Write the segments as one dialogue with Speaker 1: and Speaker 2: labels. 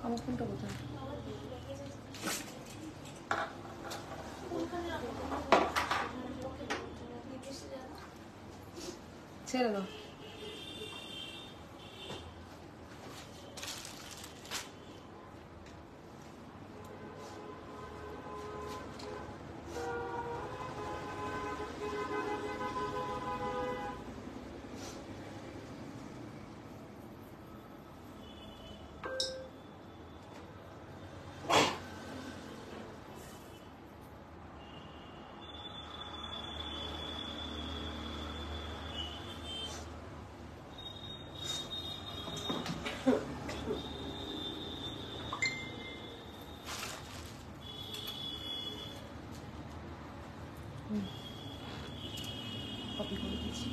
Speaker 1: আমার ফোনটা কোথায়? ছেড়ে দাও। কপি করে দিচ্ছি।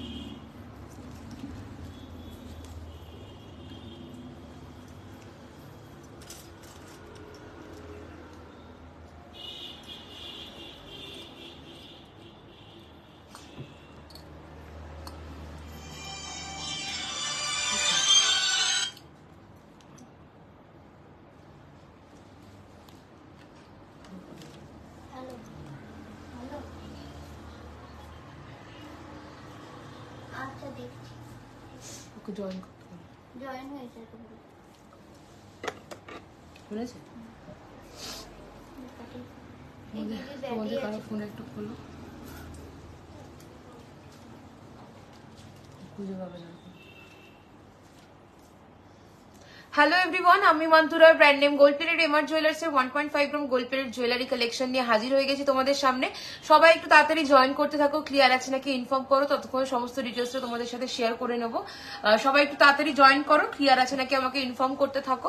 Speaker 1: ওকে জয়েন করতে হবে।
Speaker 2: জয়েন হয়েছে তো
Speaker 1: হয়েছে। তোমাদের কারো ফোন একটু খোলো, খুঁজে পাবে না। হ্যালো এভরিওয়ান, আমি মান্তুরার brand name gold plated MR জুয়েলার্সের 1.5 gram gold plated jewellery collection নিয়ে হাজির হয়ে গেছি তোমাদের সামনে। সবাই একটু তাড়াতাড়ি জয়েন করতে থাকো, ক্লিয়ার আছে নাকি ইনফর্ম করো, ততক্ষণ সমস্ত ডিটেলসটা তোমাদের সাথে শেয়ার করে নেবো। সবাই একটু তাড়াতাড়ি জয়েন করো, ক্লিয়ার আছে নাকি আমাকে ইনফর্ম করতে থাকো।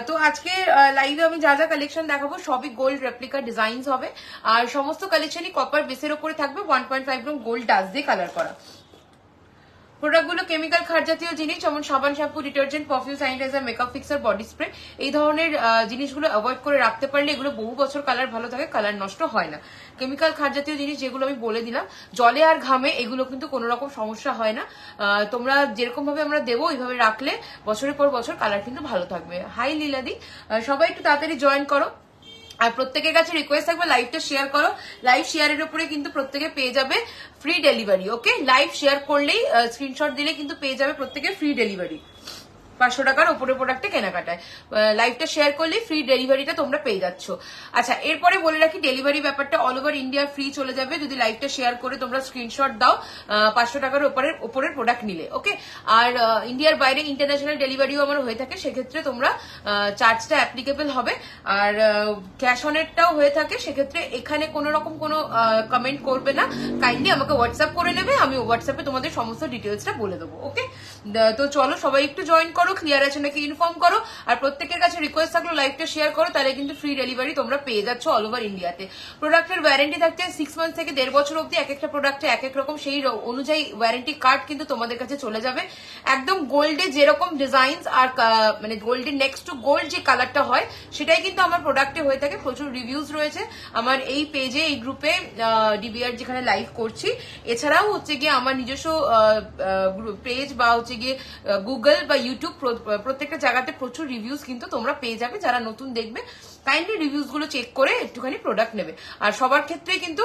Speaker 1: তো আজকে লাইভে আমি যা যা কালেকশন দেখাবো সবই গোল্ড রেপ্লিকা ডিজাইনস হবে, আর সমস্ত কালেকশনই কপার বেসের ওপরে থাকবে, 1.5 গ্রাম গোল্ড ডাস্ট দিয়ে কালার করা। প্রোডাক্টগুলো কেমিক্যাল খার জাতীয় জিনিস, যেমন সাবান, shampoo, detergent, perfume, sanitiser, makeup fixer, body spray, এই ধরনের জিনিসগুলো অ্যাভয়েড করে রাখতে পারলে এগুলো বহু বছর কালার ভালো থাকে, কালার নষ্ট হয় না। কেমিক্যাল খার জাতীয় জিনিস যেগুলো আমি বলে দিলাম, জলে আর ঘামে এগুলো কিন্তু কোনো রকম সমস্যা হয় না। তোমরা যেরকম ভাবে আমরা দেবো ওইভাবে রাখলে বছরের পর বছর কালার কিন্তু ভালো থাকবে। হাই লীলাদি, সবাই একটু তাড়াতাড়ি জয়েন করো। আর প্রত্যেকের কাছে রিকোয়েস্ট থাকবে লাইভটা শেয়ার করো, লাইভ শেয়ারের উপরে কিন্তু প্রত্যেকে পেয়ে যাবে ফ্রি ডেলিভারি। ওকে, লাইভ শেয়ার করলেই স্ক্রিনশট দিলে কিন্তু পেয়ে যাবে প্রত্যেকে ফ্রি ডেলিভারি 500 টাকার উপরে প্রোডাক্টে কেনাকাটায়। লাইভটা শেয়ার করলে ফ্রি ডেলিভারিটা তোমরা পেয়ে যাচ্ছ। আচ্ছা, এরপরে বলে রাখি ডেলিভারি ব্যাপারটা অল ওভার ইন্ডিয়া ফ্রি চলে যাবে যদি লাইভটা শেয়ার করে তোমরা স্ক্রিনশট দাও 500 টাকার উপরের প্রোডাক্ট নিলে। ওকে, আর ইন্ডিয়ার বাইরে ইন্টারন্যাশনাল ডেলিভারিও আমার হয়ে থাকে, সেক্ষেত্রে তোমরা চার্জটা অ্যাপ্লিকেবল হবে। আর ক্যাশ অনেরটাও হয়ে থাকে, সেক্ষেত্রে এখানে কোনো রকম কোনো কমেন্ট করবে না, কাইন্ডলি আমাকে হোয়াটসঅ্যাপ করে নেবে, আমি হোয়াটসঅ্যাপে তোমাদের সমস্ত ডিটেলসটা বলে দেবো। ওকে, তো চলো সবাই একটু জয়েন করো, ক্লিয়ার আছে নাকি ইনফর্ম করো। আর প্রত্যেকের কাছে রিকোয়েস্ট থাকলো লাইভটা শেয়ার করো, তাহলে কিন্তু ফ্রি ডেলিভারি তোমরা পেয়ে যাচ্ছ অল ওভার ইন্ডিয়াতে। প্রোডাক্টের ওয়ারেন্টি থাকছে 6 মান্থ থেকে 1.5 বছর অব্দি, এক একটা প্রোডাক্টে এক এক রকম, সেই অনুযায়ী ওয়ারেন্টি কার্ড কিন্তু তোমাদের কাছে চলে যাবে। একদম গোল্ডে যেরকম ডিজাইনস আর মানে গোল্ডের নেক্সট টু গোল্ড যে কালারটা হয় সেটাই কিন্তু আমার প্রোডাক্টে হয়ে থাকে। প্রচুর রিভিউজ রয়েছে আমার এই পেজে, এই গ্রুপে, ডিবিআর যেখানে লাইভ করছি। এছাড়াও হচ্ছে গিয়ে আমার নিজস্ব পেজ বা হচ্ছে গিয়ে গুগল বা ইউটিউব, প্রত্যেকটা জায়গাতে প্রচুর রিভিউজ কিন্তু তোমরা পেয়ে যাবে। যারা নতুন দেখবে কাইন্ডলি রিভিউজ গুলো চেক করে একটুখানি প্রোডাক্ট নেবে। আর সবার ক্ষেত্রে কিন্তু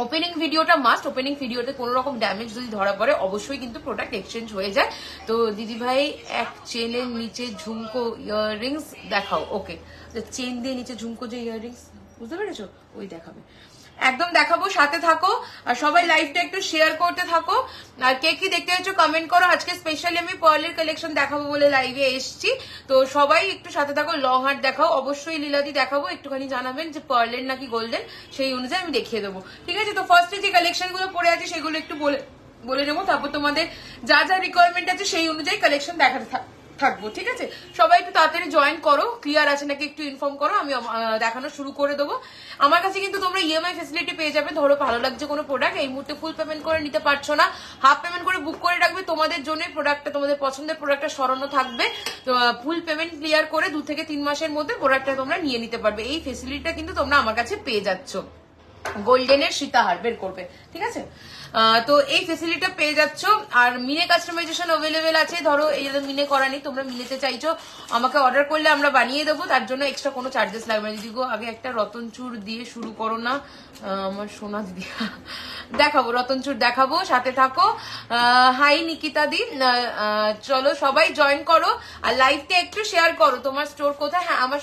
Speaker 1: ওপেনিং ভিডিওটা মাস্ট। ওপেনিং ভিডিওতে কোনো রকম ড্যামেজ যদি ধরা পড়ে অবশ্যই কিন্তু প্রোডাক্ট এক্সচেঞ্জ হয়ে যায়। তো দিদি ভাই এক চেনের নিচে ঝুমকো ইয়াররিংস দেখাও। ওকে, চেন দিয়ে নিচে ঝুমকো যে ইয়াররিংস, বুঝতে পেরেছো, ওই দেখাবে, একদম দেখাবো, সাথে থাকো। আর সবাই লাইভটা একটু শেয়ার করতে থাকো। আর কে কি দেখতে হচ্ছে কমেন্ট করো। আজকে স্পেশালি আমি পার্লের কালেকশন দেখাবো বলে লাইভে এসছি, তো সবাই একটু সাথে থাকো। লং হার্ট দেখাও, অবশ্যই লীলাদি দেখাবো, একটুখানি জানাবেন যে পার্লের নাকি গোল্ডেন, সেই অনুযায়ী আমি দেখিয়ে দেবো। ঠিক আছে, তো ফার্স্টে যে কালেকশন গুলো পড়ে আছে সেগুলো একটু বলে নেবো, তারপর তোমাদের যা যা রিকোয়ারমেন্ট আছে সেই অনুযায়ী কালেকশন দেখাতে থাকবো। ঠিক আছে, সবাই একটু তাড়াতাড়ি জয়েন করো, ক্লিয়ার আছে নাকি একটু ইনফর্ম করো, আমি দেখানো শুরু করে দেবো। আমার কাছে কিন্তু তোমরা ইএমআই ফেসিলিটি পেয়ে যাবে। ধরো ভালো লাগছে কোনো প্রোডাক্ট, এই মুহূর্তে ফুল পেমেন্ট করে নিতে পারছো না, হাফ পেমেন্ট করে বুক করে রাখবে, তোমাদের জন্য প্রোডাক্টটা, তোমাদের পছন্দের প্রোডাক্টটা সরানো থাকবে। ফুল পেমেন্ট ক্লিয়ার করে 2 থেকে 3 মাসের মধ্যে প্রোডাক্টটা তোমরা নিয়ে নিতে পারবে। এই ফেসিলিটিটা কিন্তু তোমরা আমার কাছে পেয়ে যাচ্ছ। গোল্ডেনের সীতাহার বের করবে, ঠিক আছে। তো এই ফেসিলিটিটা পেয়ে যাচ্ছ। আর মিনে কাস্টমাইজেশন অ্যাভেলেবেল আছে। ধরো এই মিনে করা নেই, তোমরা মিলেতে চাইছো, আমাকে অর্ডার করলে আমরা বানিয়ে দেবো, তার জন্য এক্সট্রা কোনো চার্জেস লাগবে না। যদি গো আগে একটা রতনচুর দিয়ে শুরু করো না, আমার সোনা দিদি দেখাবো, রতনচুর দেখাবো, সাথে থাকো। হাই নিকিতা দি, চলো সবাই জয়েন করো আর লাইভটা একটু শেয়ার করো। তোমার স্টোর কোথায়? হ্যাঁ, আমার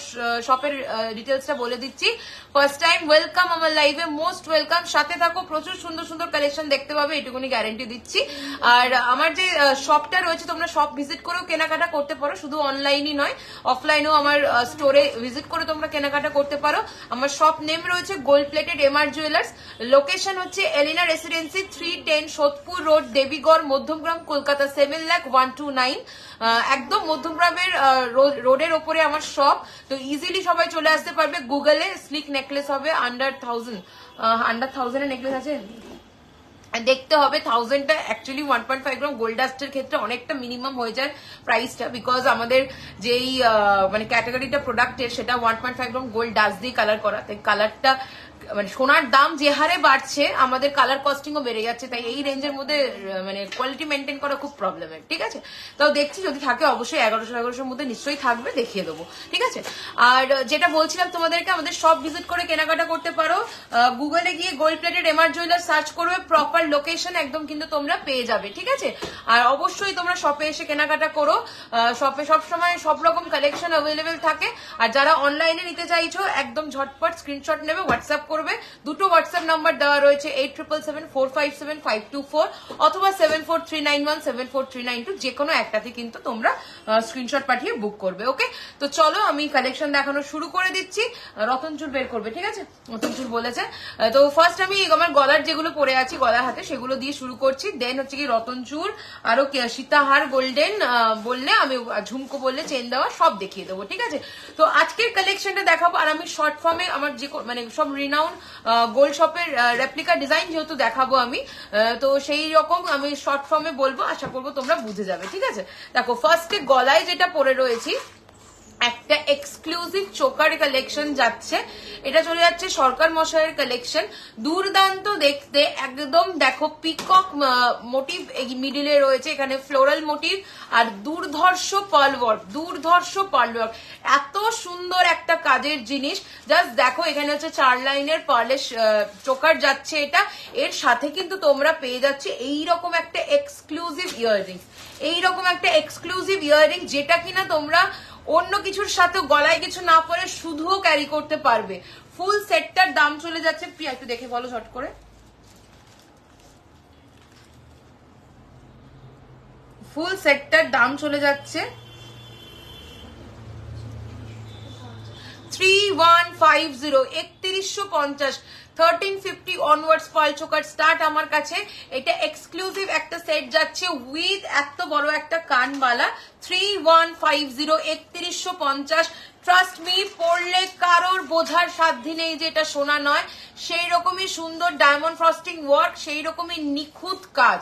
Speaker 1: শপের ডিটেলসটা বলে দিচ্ছি। ফার্স্ট টাইম ওয়েলকাম আমার লাইভে, মোস্ট ওয়েলকাম। সাথে থাকো, প্রচুর সুন্দর সুন্দর কালেকশন দেখতে পাবে, এটুকুনি গ্যারেন্টি দিচ্ছি। আর আমার যে শপটা রয়েছে, তোমরা শপ ভিজিট করেও কেনাকাটা করতে পারো, শুধু অনলাইনই নয়, অফলাইনেও আমার স্টোরে ভিজিট করে তোমরা কেনাকাটা করতে পারো। আমার শপ নেম রয়েছে gold plated MR jewellers. Location হচ্ছে এলিনা রেসিডেন্সি, 310 সোদপুর রোড, দেবীগড়, মধ্যমগ্রাম, কলকাতা 7,01,229। একদম মধ্যমগ্রামের রোডের ওপরে আমার শপ। তো ইজিলি সবাই চলে আসতে পারবে। গুগলে স্লিক নেকলেস হবে আন্ডার 1000 এর নেকলেস আছে, দেখতে হবে। 1000টা অ্যাকচুয়ালি 1.5 গ্রাম গোল্ড ডাস্টের ক্ষেত্রে অনেকটা মিনিমাম হয়ে যায় প্রাইসটা, বিকজ আমাদের যেই মানে ক্যাটাগরিটা প্রোডাক্টের সেটা 1.5 গ্রাম গোল্ড ডাস্ট দিয়ে কালার করা, তাই কালারটা মানে সোনার দাম যে হারে বাড়ছে, আমাদের কালার কস্টিংও বেড়ে যাচ্ছে, তাই এই রেঞ্জের মধ্যে মানে কোয়ালিটি মেনটেন করা খুব প্রবলেমের। ঠিক আছে, তাও দেখছি যদি থাকে অবশ্যই 1100-1100 মধ্যে নিশ্চয়ই থাকবে, দেখিয়ে দেবো। ঠিক আছে, আর যেটা বলছিলাম তোমাদেরকে, আমাদের শপ ভিজিট করে কেনাকাটা করতে পারো। গুগলে গিয়ে gold plated MR jewellers search করবে, প্রপার লোকেশন একদম কিন্তু তোমরা পেয়ে যাবে। ঠিক আছে, আর অবশ্যই তোমরা শপে এসে কেনাকাটা করো। শপে সবসময় সব রকম কালেকশন অ্যাভেলেবেল থাকে। আর যারা অনলাইনে নিতে চাইছো, একদম ঝটপট স্ক্রিনশট নেবে, হোয়াটসঅ্যাপ করবে। দুটো হোয়াটসঅ্যাপ নাম্বার দেওয়া রয়েছে, 8777457524 অথবা 7439174392, যে কোনো একটাতে কিন্তু তোমরা স্ক্রিনশট পাঠিয়ে বুক করবে। ওকে, তো চলো আমি কালেকশন দেখানো শুরু করে দিচ্ছি। রতনচুর বের করবে, ঠিক আছে, রতনচুর বলেছে। তো ফার্স্ট আমি আমার গলার যেগুলো পরে আছি গলার হাতে, সেগুলো দিয়ে শুরু করছি। দেন হচ্ছে কি রতনচুর, আরো সীতাহার গোল্ডেন বললে, আমি ঝুমকো বললে, চেন দেওয়া, সব দেখিয়ে দেবো। ঠিক আছে, তো আজকের কালেকশনটা দেখাবো। আর আমি শর্ট ফর্মে আমার যে মানে সব রিনাউন্ড গোল্ড শপের রেপ্লিকা ডিজাইন যেহেতু দেখাবো আমি, তো সেই রকম আমি শর্ট ফর্মে বলবো, আশা করবো তোমরা বুঝে যাবে। ঠিক আছে, দেখো ফার্স্টে গলায় যেটা পরে রয়েছি, একটা এক্সক্লুসিভ চোকার কালেকশন যাচ্ছে। এটা চলে যাচ্ছে সরকার মশাইয়ের কালেকশন, দুর্দান্ত দেখতে একদম। দেখো পিকক মোটিভ মিডিলে রয়েছে, এখানে ফ্লোরাল মোটিভ আর দুর্ধর্ষ পার্ল ওয়ার্ক, এত সুন্দর একটা কাজের জিনিস। জাস্ট দেখো, এখানে হচ্ছে 4 লাইনের পার্লের চোকার যাচ্ছে এটা। এর সাথে কিন্তু তোমরা পেয়ে যাচ্ছে এইরকম একটা এক্সক্লুসিভ ইয়াররিং, যেটা কিনা তোমরা অন্য কিছুর সাথে গলায় কিছু না পরে শুধুও ক্যারি করতে পারবে। ফুল সেটটার দাম চলে যাচ্ছে, প্রিয়া একটু দেখে বলো ঝট করে, ফুল সেটটার দাম চলে যাচ্ছে 3150, 3150, 1350 অনওয়ার্ডস পার্ল চোকার স্টার্ট আমার কাছে। এটা এক্সক্লুসিভ একটা সেট যাচ্ছে উইথ এত বড় একটা কানবালা, 3150, 3150। ট্রাস্ট মি, পড়লে কারোর বোঝার সাধ্য নেই যে এটা সোনা নয়। সেই রকমই সুন্দর ডায়মন্ড ফ্রস্টিং ওয়ার্ক, সেই রকমই নিখুঁত কাজ,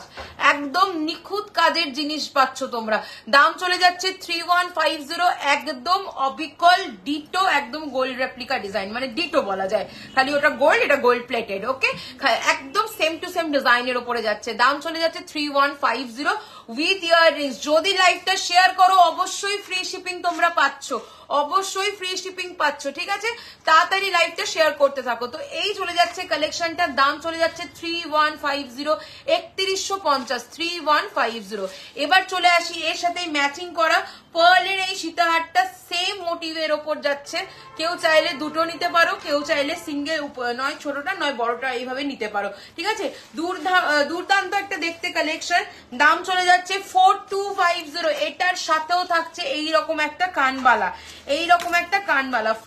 Speaker 1: একদম নিখুঁত কাজের জিনিস পাচ্ছ তোমরা। দাম চলে যাচ্ছে 3150, একদম অবিকল ডিটো, একদম গোল্ড রেপ্লিকা ডিজাইন, মানে ডিটো বলা যায়, খালি ওটা গোল্ড, এটা গোল্ড প্লেটেড। ওকে, একদম সেম টু সেম ডিজাইনের উপরে যাচ্ছে। দাম চলে যাচ্ছে 3150 উইথ ইয়াররিংস। যদি লাইভটা শেয়ার করো অবশ্যই ফ্রি শিপিং তোমরা পাচ্ছ, অবশ্যই ফ্রি শিপিং পাচ্ছ। ঠিক আছে, তাড়াতাড়ি লাইভটা শেয়ার করতে থাকো। তো এই চলে যাচ্ছে কালেকশনটার দাম চলে যাচ্ছে 3150, 3150, 3150। এবার চলে আসি এর সাথে ম্যাচিং করা পার্লের এই সীতাহারটা, সেম মোটিভের ওপর যাচ্ছে। কেউ চাইলে দুটো নিতে পারো, কেউ চাইলে সিঙ্গেল, নয় ছোটটা নয় বড়টা, এইভাবে নিতে পারো। ঠিক আছে, দুর্দান্ত একটা দেখতে কালেকশন। দাম চলে যাচ্ছে 4250। এটার সাথেও থাকছে এইরকম একটা কানবালা,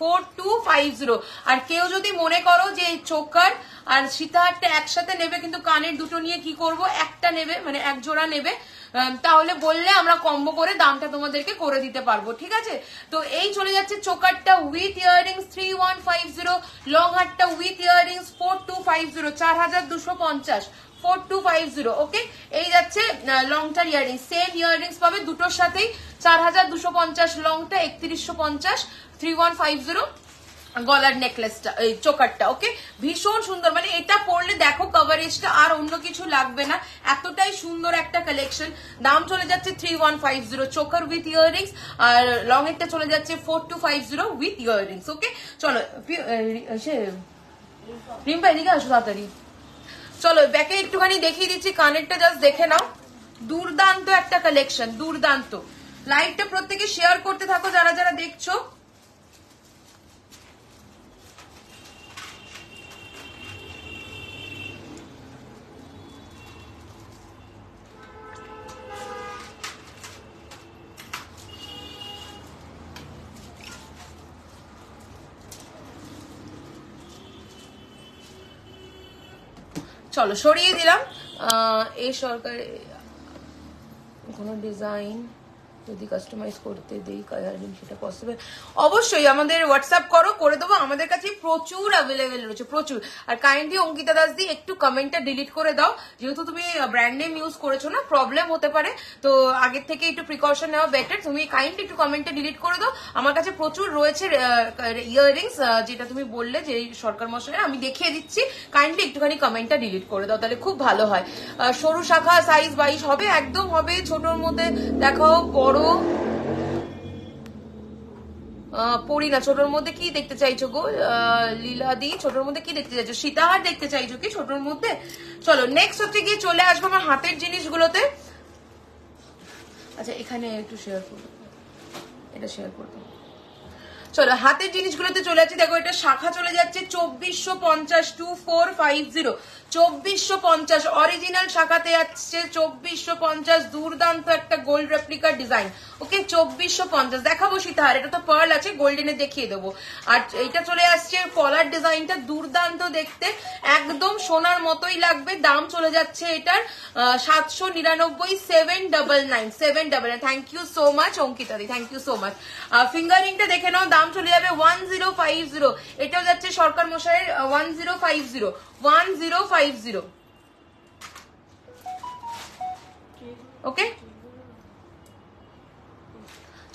Speaker 1: 4250। আর কেউ যদি মনে করো যে চোকার আর সীতাহারটা একসাথে নেবে, কিন্তু কানের দুটো নিয়ে কি করব, একটা নেবে, মানে এক জোড়া নেবে, তাহলে বললে আমরা কম্বো করে দামটা তোমাদেরকে করে দিতে পারবো। ঠিক আছে, তো এই চলে যাচ্ছে চোকারটা উইথ ইয়াররিংস 3150, লং হারটা উইথ ইয়াররিংস 4250, 4250, 4250। ওকে, এই যাচ্ছে লংটার ইয়াররিংস, সেম ইয়াররিংস পাবে দুটোর সাথেই, 4250 লংটা, 3150, 3150। গলার নেকলেসটা, এই চোকারটা। ওকে, ভীষণ সুন্দর, মানে এটা পরলে দেখো কভারেজটা আর অন্য কিছু লাগবে না, এতটাই সুন্দর একটা কালেকশন। দাম চলে যাচ্ছে 3150, চোকার উইথ ইয়াররিংস, আর লং এরটা চলে যাচ্ছে 4250 উইথ ইয়াররিংস। ওকে, চলো রিম্পা এদিকে আসো তাড়াতাড়ি। চলো ব্যাকে একটুখানি দেখিয়ে দিচ্ছি, কানেরটা জাস্ট দেখে নাও, দুর্দান্ত একটা কালেকশন, দুর্দান্ত। লাইভটা প্রত্যেকে শেয়ার করতে থাকো যারা যারা দেখছো। চলো সরিয়ে দিলাম। এই সরকার কোনো ডিজাইন যদি কাস্টমাইজ করতে দেই সেটা পসিবল, অবশ্যই আমাদের হোয়াটসঅ্যাপ করো, করে দেবো। আমাদের কাছে প্রচুর অ্যাভেলেবেল রয়েছে, প্রচুর। আর কাইন্ডলি অঙ্কিতা দাস দি একটু কমেন্টটা ডিলিট করে দাও, যেহেতু তুমি ব্র্যান্ড নেম ইউজ করেছো না, প্রবলেম হতে পারে, তো আগের থেকে একটু প্রিকশন নেওয়া বেটার। তুমি কাইন্ডলি একটু কমেন্টটা ডিলিট করে দাও। আমার কাছে প্রচুর রয়েছে ইয়াররিংস, যেটা তুমি বললে যে সরকার মশাই, আমি দেখিয়ে দিচ্ছি, কাইন্ডলি একটুখানি কমেন্টটা ডিলিট করে দাও, তাহলে খুব ভালো হয়। সরু শাখা সাইজ 22 হবে, একদম হবে। ছোটর মধ্যে দেখাও, বড় পড়ি না। ছোটর মধ্যে কি দেখতে চাইছো গো লীলাদি? ছোটর মধ্যে কি দেখতে চাইছো? সীতাহার দেখতে চাইছো কি ছোটর মধ্যে? চলো নেক্সট হচ্ছে গিয়ে চলে আসবো আমার হাতের জিনিসগুলোতে। আচ্ছা এখানে একটু শেয়ার করবো, এটা শেয়ার করবো। চলো হাতের জিনিসগুলোতে চলে যাচ্ছে। দেখো এটা শাখা চলে যাচ্ছে 2450, 2450, 2450 অরিজিনাল শাখাতে যাচ্ছে 2450, দুর্দান্ত একটা গোল্ড রেপ্লিকার ডিজাইন। ওকে 2450 দেখাবো সীতাহার, এটা তো পার্ল আছে, গোল্ডেনে দেখিয়ে দেবো। আর এটা চলে আসছে কলার ডিজাইনটা, দুর্দান্ত দেখতে, একদম সোনার মতোই লাগবে। দাম চলে যাচ্ছে এটার 799, 799, 799। Thank you so much Ankita দি, থ্যাংক ইউ সো মাচ। ফিঙ্গারিংটা দেখে নাও, দাম চলে যাবে 1050, এটাও যাচ্ছে সরকার মশাইয়ের 1050, 1050। ওকে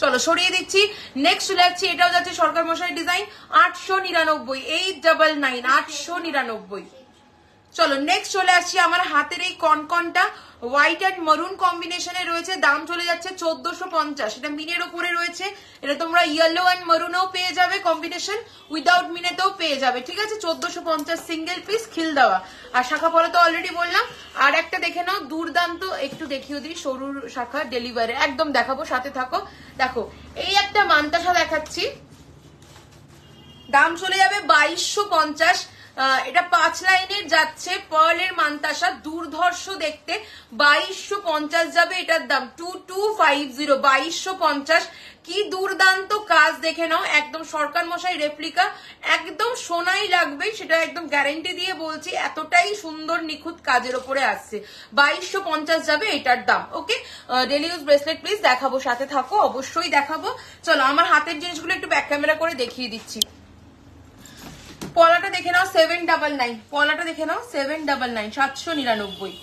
Speaker 1: চলো সরিয়ে দিচ্ছি। নেক্সট চলে যাচ্ছি, এটাও যাচ্ছে সরকার মশাই ডিজাইন 899, 899, 899। চলো নেক্সট চলে আসছি আমার হাতের এই কনকনটা, হোয়াইট অ্যান্ড মারুন কম্বিনেশনে রয়েছে। দাম চলে যাচ্ছে 1450, এটা মিনের উপরে রয়েছে। এটা তোমরা ইয়েলো অ্যান্ড মারুনও পেয়ে যাবে কম্বিনেশন, উইদাউট মিনেতেও পেয়ে যাবে, ঠিক আছে। 1450 সিঙ্গেল পিস খিল দেওয়া। আর শাখা পলা তো অলরেডি বললাম। আর একটা দেখে নাও, দুর্দান্ত, একটু দেখিয়ে দিই সরুর শাখা ডেলিভারি, একদম দেখাবো, সাথে থাকো। দেখো এই একটা মান্তাসা দেখাচ্ছি, দাম চলে যাবে 2250। এটা 5 লাইনের যাচ্ছে, পার্লের মান্তাসা, দুর্ধর্ষ দেখতে, 2250 যাবে এটার দাম। 2250, 2250। কি দুর্দান্ত কাজ দেখে নাও, একদম সরকার মশাই রেপ্লিকা, একদম সোনাই লাগবে, সেটা একদম গ্যারেন্টি দিয়ে বলছি, এতটাই সুন্দর নিখুঁত কাজের ওপরে আসছে। 2250 যাবে এটার দাম। ওকে ডেলি ইউজ ব্রেসলেট প্লিজ দেখাবো, সাথে থাকো, অবশ্যই দেখাবো। চলো আমার হাতের জিনিসগুলো একটু ব্যাক ক্যামেরা করে দেখিয়ে দিচ্ছি। পলাটা দেখে নাও 799, পলাটা দেখে নাও 799, 799,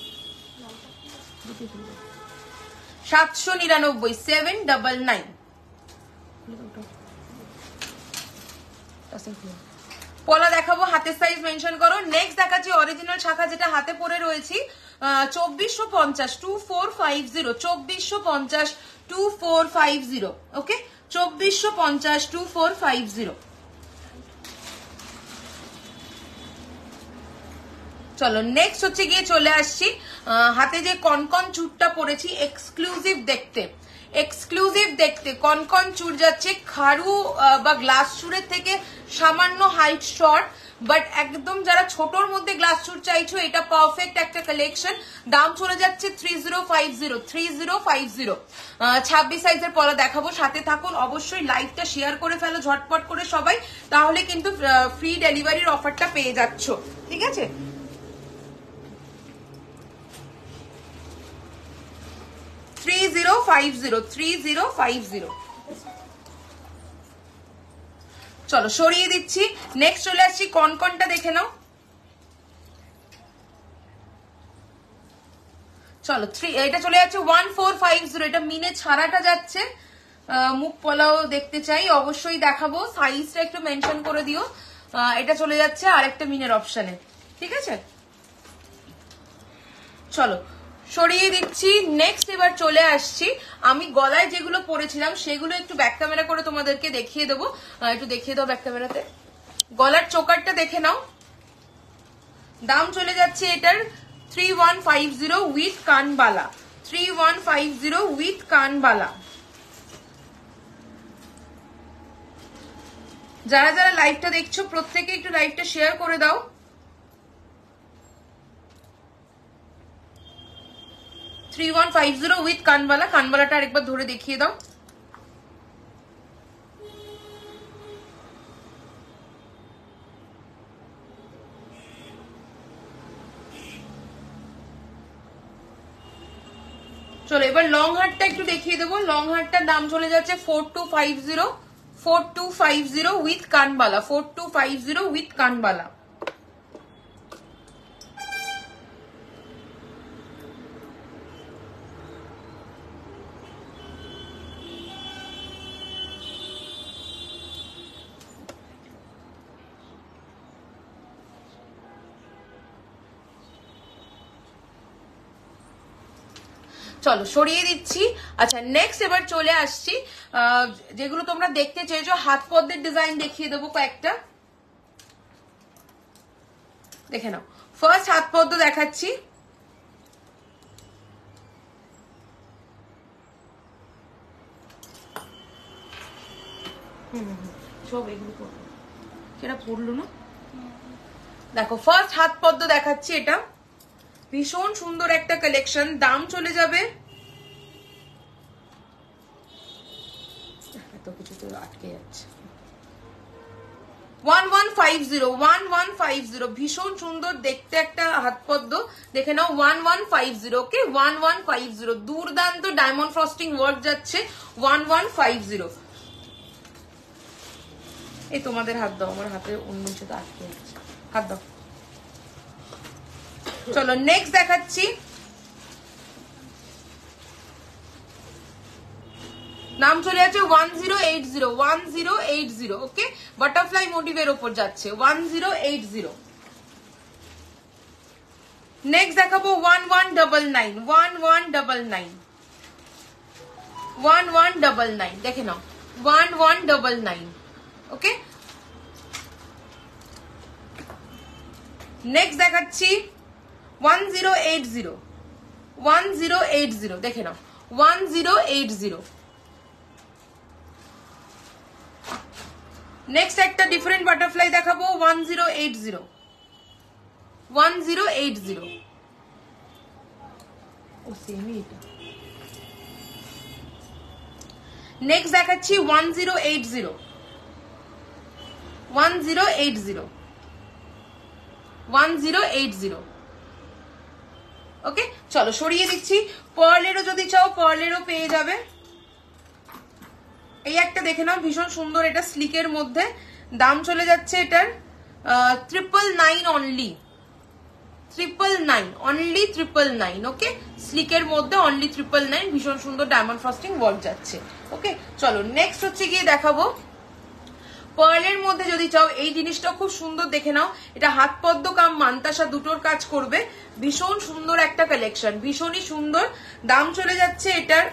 Speaker 1: 799, 799। পলা দেখাবো, হাতের সাইজ মেনশন করো। নেক্সট দেখাচ্ছি অরিজিনাল শাখা, যেটা হাতে পরে রয়েছি 2450, 2450, 2450, 2450। ওকে 2450, 2450। চলো নেক্সট হচ্ছে গিয়ে চলে আসছি, হাতে যে কনকন চুরটা পরেছি, এক্সক্লুসিভ দেখতে, এক্সক্লুসিভ দেখতে কনকন চুর যাচ্ছে। খারু বা গ্লাস চুরের থেকে সামান্য হাইট শর্ট, বাট একদম যারা ছোটর মধ্যে গ্লাস চুর চাইছো, এটা পারফেক্ট একটা কালেকশন। দাম চলে যাচ্ছে 3050, 3050। 26 সাইজের পলা দেখাবো, সাথে থাকুন অবশ্যই। লাইভটা শেয়ার করে ফেলো ঝটপট করে সবাই, তাহলে কিন্তু ফ্রি ডেলিভারির অফারটা পেয়ে যাচ্ছ, ঠিক আছে। চলো সরিয়ে দিচ্ছি। নেক্সট চলে আসছি, কনকনটা দেখে নাও। চলো এটা চলে যাচ্ছে 1450, এটা মিনে ছাড়াটা যাচ্ছে মুখ পোলাও দেখতে চাই অবশ্যই দেখাবো, সাইজটা একটু মেনশন করে দিও। এটা চলে যাচ্ছে আরেকটা মিনের অপশনে, ঠিক আছে? চলো সরিয়ে দিচ্ছি। নেক্সট এবার চলে আসছি, আমি গলায় যেগুলো পরেছিলাম সেগুলো একটু ব্যাক ক্যামেরা করে তোমাদেরকে দেখিয়ে দেবো। একটু দেখিয়ে দাও ব্যাক ক্যামেরাতে। গলার চোকারটা দেখে নাও, দাম চলে যাচ্ছে এটার 3150 উইথ কানবালা, 3150 উইথ কানবালা। যারা যারা লাইভটা দেখছো প্রত্যেকে একটু লাইভটা শেয়ার করে দাও। Three 3150 with কানবালা। কানবালাটা আরেকবার ধরে দেখিয়ে দাও। চলো এবার লং হারটা একটু দেখিয়ে দেবো। লং হারটার দাম চলে যাচ্ছে 4250, 4250 উইথ কানবালা, 4250 উইথ কানবালা। চলো সরিয়ে দিচ্ছি। আচ্ছা নেক্সট এবার চলে আসছি, যেগুলো তোমরা দেখতে চেয়েছো হাত পদ্মের ডিজাইন দেখিয়ে দেবো কয়েকটা, দেখে নাও। ফার্স্ট হাত পদ্ম দেখাচ্ছি, সব এগুলো সেটা পড়লো না। দেখো ফার্স্ট হাত পদ্ম দেখাচ্ছি, এটা ভীষণ সুন্দর একটা কালেকশন। দাম চলে যাবে, এত কিছু তো আটকে যাচ্ছে, 1150, 1150। ভীষণ সুন্দর দেখতে একটা হাত পদ্ম, দেখে নাও 1150। ওকে 1150, দুর্দান্ত ডায়মন্ড ফ্রস্টিং ওয়ার্ক যাচ্ছে 1150। এই তোমাদের হাত দাও, আমার হাতে অন্য কিছু তো আটকে যাচ্ছে, হাত দাও। চলো নেক্সট দেখাচ্ছি, নাম চলে যাচ্ছে 1080, 1080। ওকে বাটারফ্লাই মোটিভের ওপর যাচ্ছে 1080। নেক্সট দেখাবো 1199, 1199, 1199। দেখে নাও 1199। ওকে নেক্সট দেখাচ্ছি 1080, 1080। দেখে নাও 1080। নেক্সট একটা ডিফারেন্ট বাটারফ্লাই দেখাবো 1080, 1080। ও সেমই এটা। নেক্সট দেখাচ্ছি 1080, 1080, 1080। ওকে চলো সরিয়ে দিচ্ছি। পার্লেরও যদি চাও পার্লেরও পেয়ে যাবে। এই একটা দেখে নাও ভীষণ সুন্দর, এটা স্লিকের মধ্যে, দাম চলে যাচ্ছে এটার 999 অনলি, 999 অনলি, 999। ওকে স্লিকের মধ্যে অনলি 999, ভীষণ সুন্দর ডায়মন্ড ফ্রস্টিং ওয়ার্ক যাচ্ছে। ওকে চলো নেক্সট হচ্ছে গিয়ে দেখাবো পার্লের মধ্যে যদি চাও এই জিনিসটা খুব সুন্দর, দেখে নাও। এটা হাত পদ্ম কাম মান্তাসা দুটোর কাজ করবে, ভীষণ সুন্দর একটা কালেকশন, ভীষণই সুন্দর। দাম চলে যাচ্ছে এটার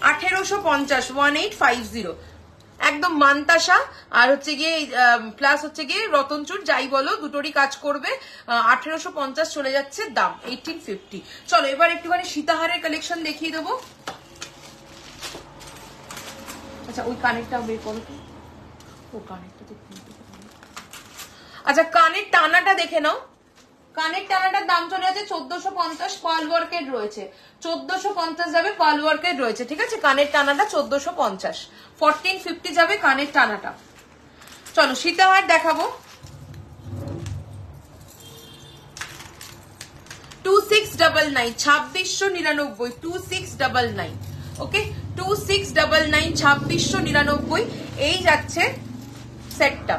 Speaker 1: 1850, 1850। একদম মান্তাসা আর হচ্ছে গিয়ে প্লাস হচ্ছে গিয়ে রতনচুর, যাই বলো দুটোরই কাজ করবে। 1850 চলে যাচ্ছে দাম, 1850। চলো এবার একটুখানি সীতাহারের কালেকশন দেখিয়ে দেবো। আচ্ছা ওই কানেরটা বের করো তো, ও কানেরটা তো। আচ্ছা কানের টানাটা দেখে নাও, কানের টানাটার দাম চলে যাচ্ছে 1450, পার্ল ওয়ার্কের রয়েছে 1450 যাবে, পার্ল ওয়ার্কের রয়েছে, ঠিক আছে। কানের টানাটা 1450, 1450 যাবে কানের টানাটা। চলো সীতাহার দেখাবো 2699, 2699, 2699। ওকে 2699, 2699 এই যাচ্ছে সেটটা,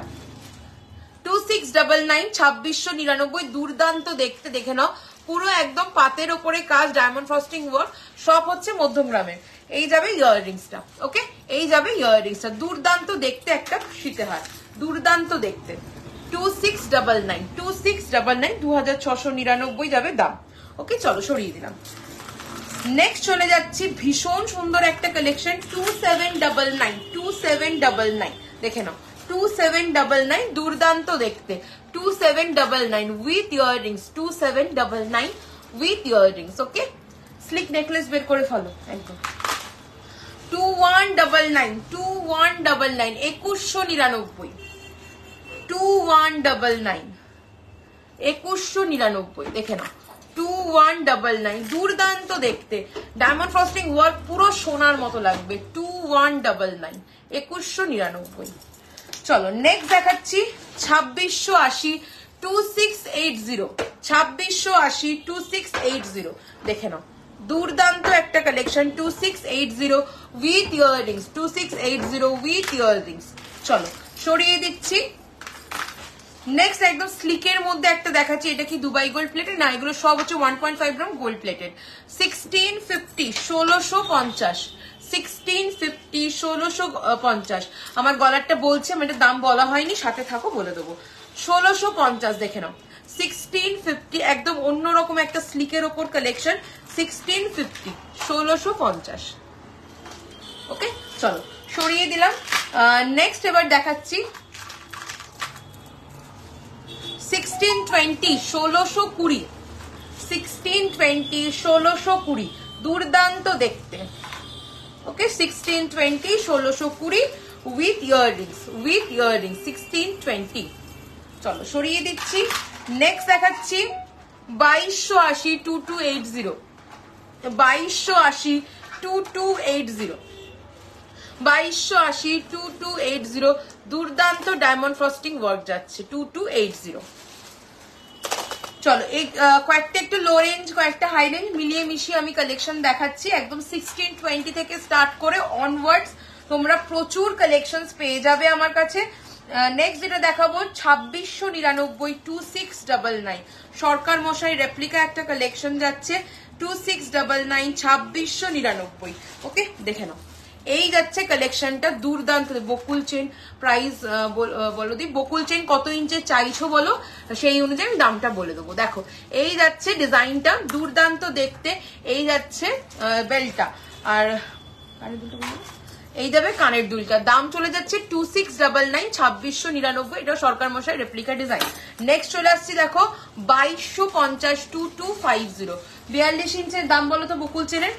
Speaker 1: 2699, 2699। দুর্দান্ত দেখতে, দেখে নাও পুরো একদম পাতের ওপরে কাজ, ডায়মন্ড ফ্রস্টিং ওয়ার্ক, সব হচ্ছে মধ্যমগ্রামের। এই যাবে ইয়াররিংসটা, ওকে, এই যাবে ইয়াররিংসটা। দুর্দান্ত দেখতে একটা সীতাহার, দুর্দান্ত দেখতে। 2699, 2699, 2699 যাবে দাম। ওকে, চলো সরিয়ে দিলাম। নেক্সট চলে যাচ্ছি ভীষণ সুন্দর একটা কালেকশন, 2799, 2799 দেখে নাও, 2799, দুর্দান্ত দেখতে, 2799 with earrings, 2799 with earrings. Okay, slick necklace বের করে ফেলো একদম। 2199, 2199, 2199, 2199, 2199 দেখে নাও, 2199, দুর্দান্ত দেখতে, ডায়মন্ড ফ্রস্টিং ওয়ার্ক পুরো সোনার মতো লাগবে। 2199, 2199। চলো নেক্সট দেখাচ্ছি 2680, 2680, 2680, 2680 দেখে নাও, দুর্দান্ত একটা collection, 2680 with earrings, 2680 with earrings. চলো সরিয়ে দিচ্ছি। নেক্সট একদম স্লিকের মধ্যে একটা দেখাচ্ছি, এটা কি দুবাই গোল্ড প্লেটেড না, এগুলো সব হচ্ছে 1.5 গ্রাম গোল্ড প্লেটেড। 1650, 1650, 1650, 1650। আমার গলারটা বলছে, আমার দাম বলা হয়নি, সাথে থাকো বলে দেবো। 1650 দেখে নাও, 1650, একদম অন্যরকম একটা স্লিকের ওপর কালেকশন, 1650, 1650। ওকে, চলো সরিয়ে দিলাম। নেক্সট এবার দেখাচ্ছি 1620, 1620, 1620, 1620, দুর্দান্ত দেখতে। ওকে, 1620, 1620 উইথ ইয়াররিংস, উইথ ইয়াররিংস, 1620। চলো সরিয়ে দিচ্ছি। নেক্সট দেখাচ্ছি 2280, 2280, 2280, 2280, 2280, 2280, দুর্দান্ত ডায়মন্ড ফ্রস্টিং ওয়ার্ক যাচ্ছে, 2280। চলো এই কয়েকটা একটু লো রেঞ্জ, কয়েকটা হাই রেঞ্জ মিলিয়ে মিশিয়ে আমি কালেকশন দেখাচ্ছি। একদম 1620 থেকে স্টার্ট করে অনওয়ার্ডস তোমরা প্রচুর কালেকশন পেয়ে যাবে আমার কাছে। নেক্সট যেটা দেখাবো 2699, 2699, সরকার মশাই রেপ্লিকা একটা কালেকশন যাচ্ছে, 2699, 2699। ওকে, দেখে নাও, এই যাচ্ছে কালেকশনটা, দুর্দান্ত। বকুল চেন প্রাইস বলো দি, বকুল চেন কত ইঞ্চের চাইছো বলো, সেই অনুযায়ী আমি দামটা বলে দেবো। দেখো এই যাচ্ছে ডিজাইনটা, দুর্দান্ত দেখতে। এই যাচ্ছে বেলটা, আর এই যাবে কানের দুলটা। দাম চলে যাচ্ছে 2699, 2699, এটা সরকার মশাই রেপ্লিকা ডিজাইন। নেক্সট চলে আসছি দেখো 2250, 2250, 42 ইঞ্চের দাম বলো তো বকুল চেনের।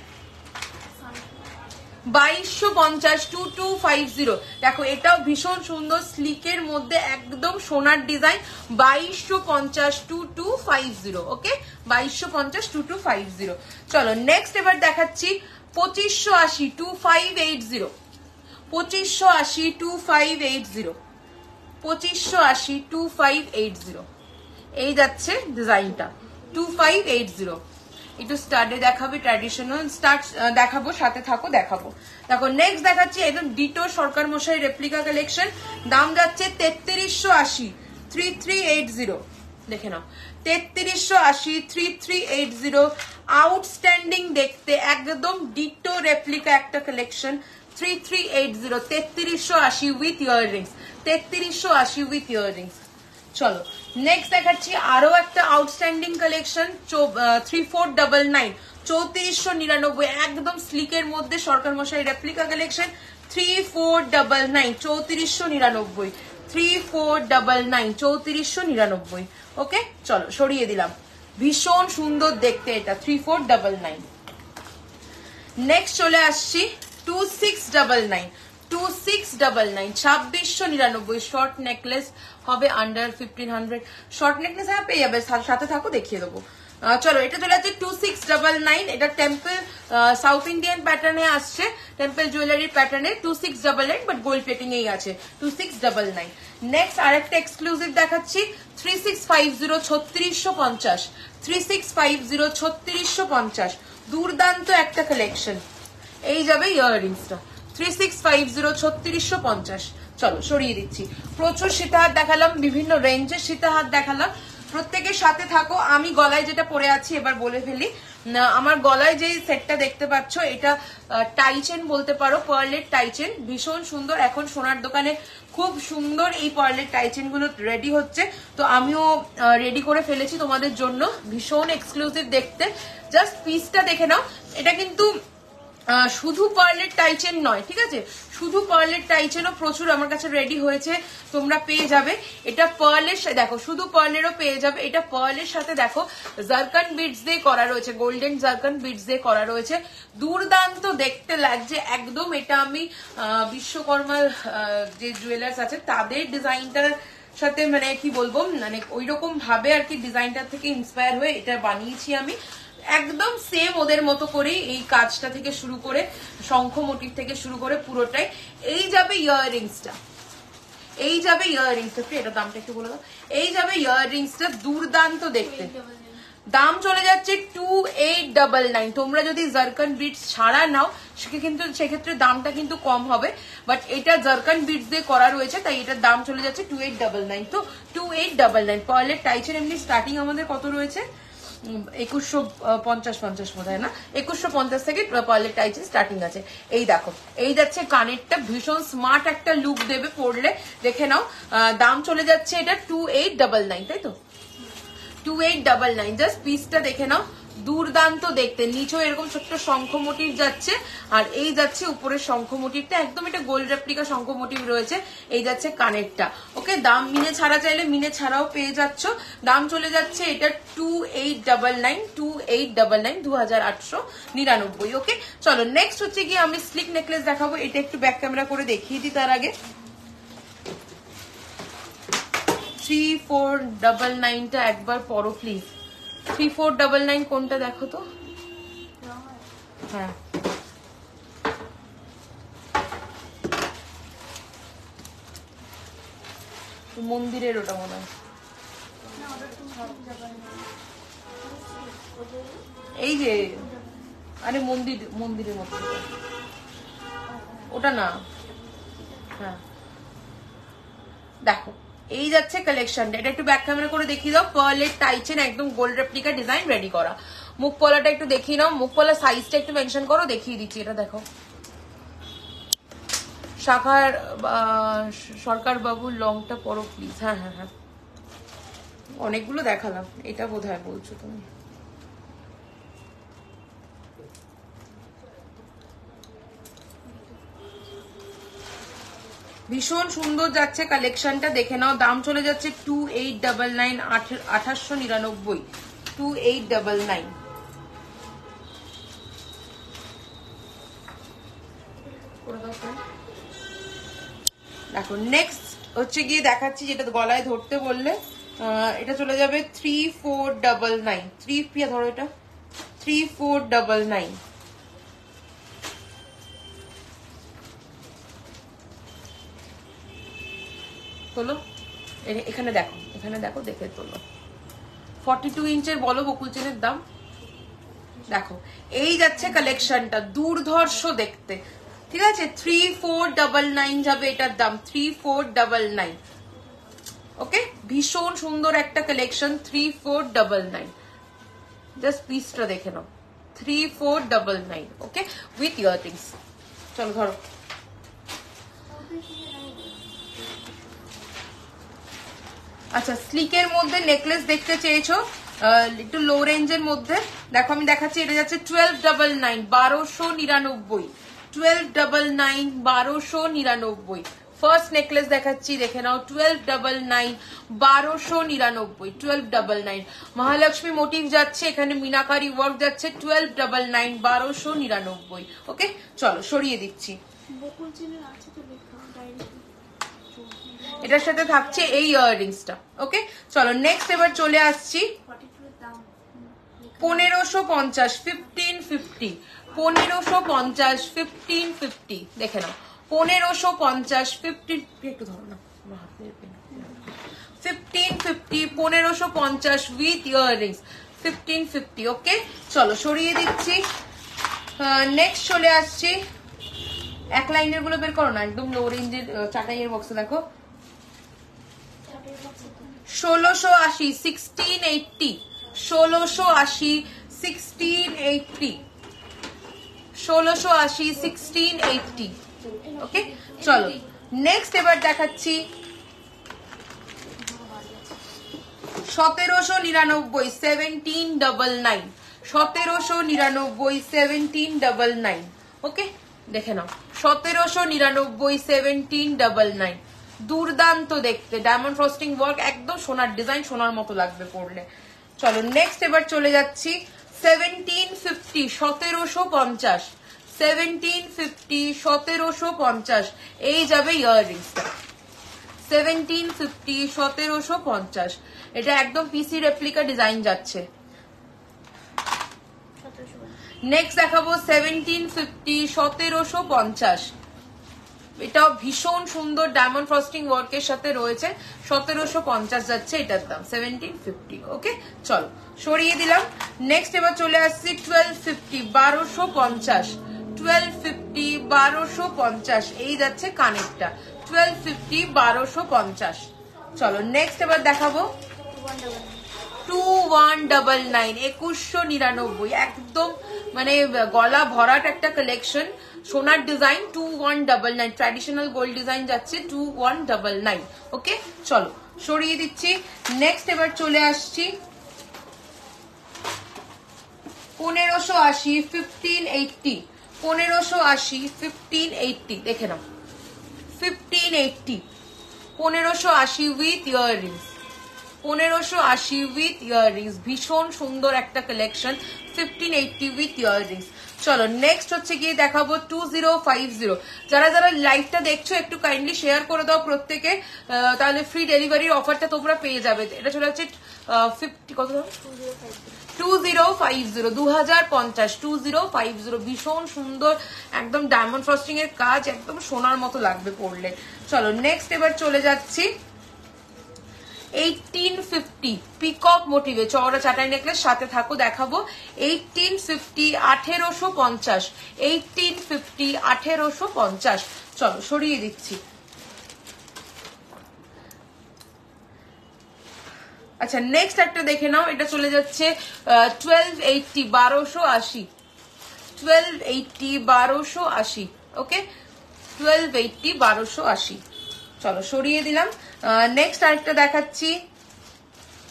Speaker 1: 2250, 2250 দেখো, এটাও ভীষণ সুন্দর স্লিকের মধ্যে একদম সোনার ডিজাইন, 2250, 2250। ওকে, 2250, 2250। চলো নেক্সট এবার দেখাচ্ছি 2580, 2580, 2580, 2580, 2580, 2580, এই যাচ্ছে ডিজাইনটা, 2580। একটু স্টার্টে দেখাবে, ট্র্যাডিশনাল স্টার্ট দেখাবো, সাথে থাকো দেখাবো। দেখো নেক্সট দেখাচ্ছি একদম ডিটো সরকার মশাই রেপ্লিকা কালেকশন, দাম যাচ্ছে 3380, 3380 দেখে নাও, 3380, 3380, আউটস্ট্যান্ডিং দেখতে, একদম ডিটো রেপ্লিকা একটা collection, 3380, 3380 with earrings, 3380 with earrings. চলো নেক্সট দেখাচ্ছি আরো একটা আউটস্ট্যান্ডিং কালেকশন, 3499, 3499, একদম স্লিকের মধ্যে সরকার মশাই রেপ্লিকা কালেকশন, 3499, 3499, 3499, 3499। ওকে, চলো সরিয়ে দিলাম, ভীষণ সুন্দর দেখতে এটা, 3499। নেক্সট চলে আসছি 2699, 2699, 2699, শর্ট নেকলেস হবে আন্ডার 1500, শর্ট নেকলেস হ্যাঁ পেয়ে যাবে, সাথে থাকো দেখিয়ে দেবো। চলো এটা চলে যাচ্ছে 2699, এটা টেম্পল সাউথ ইন্ডিয়ান প্যাটার্নে আসছে, টেম্পল জুয়েলারির প্যাটার্নে, 2699, বাট গোল্ড প্লেটিং এই আছে, 2699। নেক্সট আরেকটা এক্সক্লুসিভ দেখাচ্ছি 3650, 3650, 3650, 3650, দুর্দান্ত একটা কালেকশন। এই যাবে ইয়াররিংসটা, 3650, 3650। চলো সরিয়ে দিচ্ছি। প্রচুর সীতাহার দেখালাম, বিভিন্ন রেঞ্জের সীতাহার দেখালাম, প্রত্যেকের সাথে থাকো। আমি গলায় যেটা পরে আছি এবার বলে ফেলি। আমার গলায় যে সেটটা দেখতে পাচ্ছ এটা টাইচেন বলতে পারো, পার্লের টাইচেন, ভীষণ সুন্দর। এখন সোনার দোকানে খুব সুন্দর এই পার্লের টাইচেন গুলো রেডি হচ্ছে, তো আমিও রেডি করে ফেলেছি তোমাদের জন্য, ভীষণ এক্সক্লুসিভ দেখতে। জাস্ট পিসটা দেখে নাও। এটা কিন্তু শুধু পার্লের টাইচেন নয়, ঠিক আছে, শুধু পার্লের টাইচেনও প্রচুর আমার কাছে রেডি হয়েছে, তোমরা পেয়ে যাবে। এটা পার্লের, দেখো শুধু পার্লেরও পেয়ে যাবে। এটা পার্লের সাথে দেখো জারকান বিডস দিয়ে করা রয়েছে, গোল্ডেন জারকান বিডস দিয়ে করা রয়েছে, দুর্দান্ত দেখতে লাগছে একদম। এটা আমি বিশ্বকর্মার যে জুয়েলার্স আছে তাদের ডিজাইনটার সাথে মানে কি বলবো, মানে ওই রকম ভাবে আর কি ডিজাইনটার থেকে ইন্সপায়ার হয়ে এটা বানিয়েছি আমি। একদম সেম ওদের মতো করেই এই কাজটা থেকে শুরু করে শঙ্খ মোটিভ থেকে শুরু করে পুরোটাই। এই যাবে ইয়াররিংসটা, এই যাবে ইয়াররিংসটা, এটা দামটা একটু বলে দাও। এই যাবে ইয়াররিংসটা, দুর্দান্ত দেখতে। দাম চলে যাচ্ছে 2899। তোমরা যদি জারকান বিটস ছাড়া নাও সেক্ষেত্রে দামটা কিন্তু কম হবে, বাট এটা জারকান বিটস দিয়ে করা রয়েছে তাই এটার দাম চলে যাচ্ছে 2899। তো 2899 পার্লের টাইচের এমনি স্টার্টিং আমাদের কত রয়েছে, 2150 বোধ হয় না, 2150 থেকে পার্লের টাইচেন স্টার্টিং আছে। এই দেখো, এই যাচ্ছে কানেরটা, ভীষণ স্মার্ট একটা লুক দেবে পরলে, দেখে নাও। দাম চলে যাচ্ছে এটা 2899, তাই তো 2899। জাস্ট পিসটা দেখে নাও, দুর্দান্ত দেখতে। নিচেও এরকম ছোট্ট শঙ্খ মোটিভ যাচ্ছে, আর এই যাচ্ছে উপরের শঙ্খ মোটিভটা, একদম এটা গোল্ড রেপ্লিকা শঙ্খ মোটিভ রয়েছে। এই যাচ্ছে কানেরটা। ওকে, দাম মিনে ছাড়া চাইলে মিনে ছাড়াও পেয়ে যাচ্ছ। দাম চলে যাচ্ছে এটা 2899, 2899, 2899। ওকে, চলো নেক্সট হচ্ছে গিয়ে আমি স্লিক নেকলেস দেখাবো। এটা একটু ব্যাক ক্যামেরা করে দেখিয়ে দিই তার আগে। 3499টা একবার পরো প্লিজ। 3499 কোনটা দেখো তো? হ্যাঁ, মন্দিরের ওটা মনে হয়। এই যে আরে মন্দিরের মতো ওটা না। হ্যাঁ দেখো, এই যাচ্ছে কালেকশনটা। এটা একটু ব্যাক ক্যামেরা করে দেখিয়ে দাও। পার্লের টাইচেন, একদম গোল্ড রেপ্লিকা ডিজাইন রেডি করা। মুখ পলাটা একটু দেখিয়ে নাও, মুখ পলা সাইজটা একটু মেনশন করো, দেখিয়ে দিচ্ছি। এটা দেখো, শাখার সরকার বাবুর লংটা পরো প্লিজ। হ্যাঁ হ্যাঁ হ্যাঁ, অনেকগুলো দেখালাম, এটা বোধহয় বলছো তুমি। ভীষণ সুন্দর যাচ্ছে কালেকশনটা, দেখে নাও। দাম চলে যাচ্ছে 2899, 2899, 2899। দেখো নেক্সট হচ্ছে গিয়ে দেখাচ্ছি যেটা গলায় ধরতে বললে, এটা চলে যাবে 3499। 3 প্রিয়া ধরো, এটা 3499। তোলো, এখানে দেখো, এখানে দেখো, দেখে তোলো। 42 ইঞ্চের বলো বকুল চেনের দাম। দেখো, এই যাচ্ছে কালেকশনটা, দুর্ধর্ষ দেখতে, ঠিক আছে। 3499 যাবে এটার দাম, 3499। ওকে, ভীষণ সুন্দর একটা কালেকশন, 3499। জাস্ট পিসটা দেখে নাও, 3499। ওকে, উইথ ইয়াররিংস। চলো ধরো। আচ্ছা, স্লিকের মধ্যে নেকলেস দেখতে চেয়েছো, একটু লো রেঞ্জের মধ্যে। দেখো আমি দেখাচ্ছি, এটা যাচ্ছে 1299, 1299, 1299, 1299। ফার্স্ট নেকলেস দেখাচ্ছি, দেখে নাও, 1299, 1299, 1299। মহালক্ষ্মী মোটিভ যাচ্ছে, এখানে মিনাকারি ওয়ার্ক যাচ্ছে, 1299, 1299। ওকে, চলো সরিয়ে দিচ্ছি। এটার সাথে থাকছে এই ইয়াররিংসটা। ওকে, চলো নেক্সট এবার চলে আসছি 1550, 1550, 1550, 1550। দেখে নাও, 1550, 15, একটু ধরো না, 1550, 1550 উইথ ইয়াররিংস, 1550। ওকে, চলো সরিয়ে দিচ্ছি। নেক্সট চলে আসছি, এক লাইনের গুলো বের করো না, একদম লো রেঞ্জের চাটাইয়ের বক্সে। দেখো 1680 1680 1680 1680 1680 1680 ওকে চলো নেক্সট এবার দেখাচ্ছি 1799 1799 1799 1799 ওকে দেখে নাও 1799 1799 দুর্দান্ত দেখতে ডায়মন্ড ফ্রস্টিং ওয়ার্ক একদম সোনার ডিজাইন সোনার মতো লাগবে পরলে চলো নেক্সট এবার চলে যাচ্ছি 1750 1750 1750 1750 এই যাবে ইয়াররিংসটা 1750 1750 এটা একদম পিসি রেপ্লিকা ডিজাইন যাচ্ছে নেক্সট দেখাবো 1750 1750 এটাও ভীষণ সুন্দর ডায়মন্ড ফ্রস্টিং ওয়ার্কের সাথে রয়েছে 1750 যাচ্ছে এটার দাম 1750 ওকে চলো সরিয়ে দিলাম নেক্সট এবার চলে আসছি 1250 1250 1250 1250 এই যাচ্ছে কানেরটা 1250 1250 চলো নেক্সট এবার দেখাবো 2199 2199 একদম মানে গলা ভরাট একটা কালেকশন সোনার ডিজাইন 2199 ট্র্যাডিশনাল গোল্ড ডিজাইন যাচ্ছে 2199 ওকে চলো সরিয়ে দিচ্ছি নেক্সট এবার চলে আসছি 1580 1580 1580 1580 দেখে নাও 1580 1580 উইথ ইয়াররিংস 1580 উইথ ইয়াররিংস ভীষণ সুন্দর একটা কালেকশন 1580 উইথ ইয়াররিংস চলো নেক্সট হচ্ছে গিয়ে দেখাবো 2050 যারা যারা লাইভটা দেখছো একটু কাইন্ডলি শেয়ার করে দাও প্রত্যেকে তাহলে ফ্রি ডেলিভারির অফারটা তোমরা পেয়ে যাবে এটা চলে যাচ্ছে 50 কত 2050 2050 2050 ভীষণ সুন্দর একদম ডায়মন্ড ফ্রস্টিং এর কাজ একদম সোনার মতো লাগবে পরলে চলো নেক্সট এবার চলে যাচ্ছি 1850 পিকক মোটিভে চওড়া চাটাই নেকলেস সাথে থাকো দেখাবো 1850 1850 1850 1850 চলো সরিয়ে দিচ্ছি আচ্ছা নেক্সট একটা দেখে নাও এটা চলে যাচ্ছে 1280 1280 1280 1280 ওকে 1280 1280 চলো সরিয়ে দিলাম নেক্সট আরেকটা দেখাচ্ছি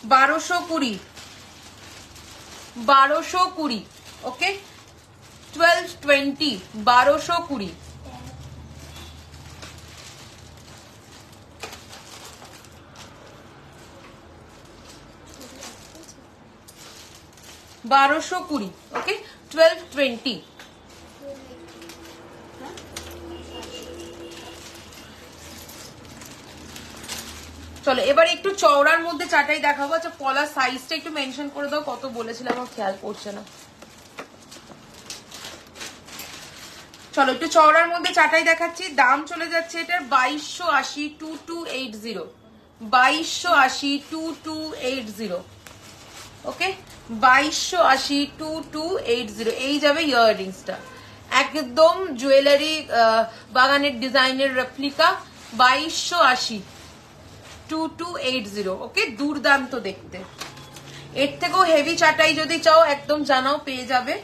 Speaker 1: 1220 1220 ওকে 1220 1220 1220 ওকে 1220 চলো এবার একটু চওড়ার মধ্যে চাটাই দেখাবো আচ্ছা পলার সাইজটা একটু মেনশন করে দাও কত বলেছিলাম আমার খেয়াল পড়ছে না চলো একটু চওড়ার মধ্যে চাটাই দেখাচ্ছি দাম চলে যাচ্ছে এটার 2280 2280 2280 2280 ওকে 2280 2280 এই যাবে ইয়াররিংসটা একদম জুয়েলারি বাগানের ডিজাইনের রেপ্লিকা 2280 2280 ওকে দুর্দান্ত দেখতে এর থেকেও হেভি চাটাই যদি চাও একদম জানাও পেয়ে যাবে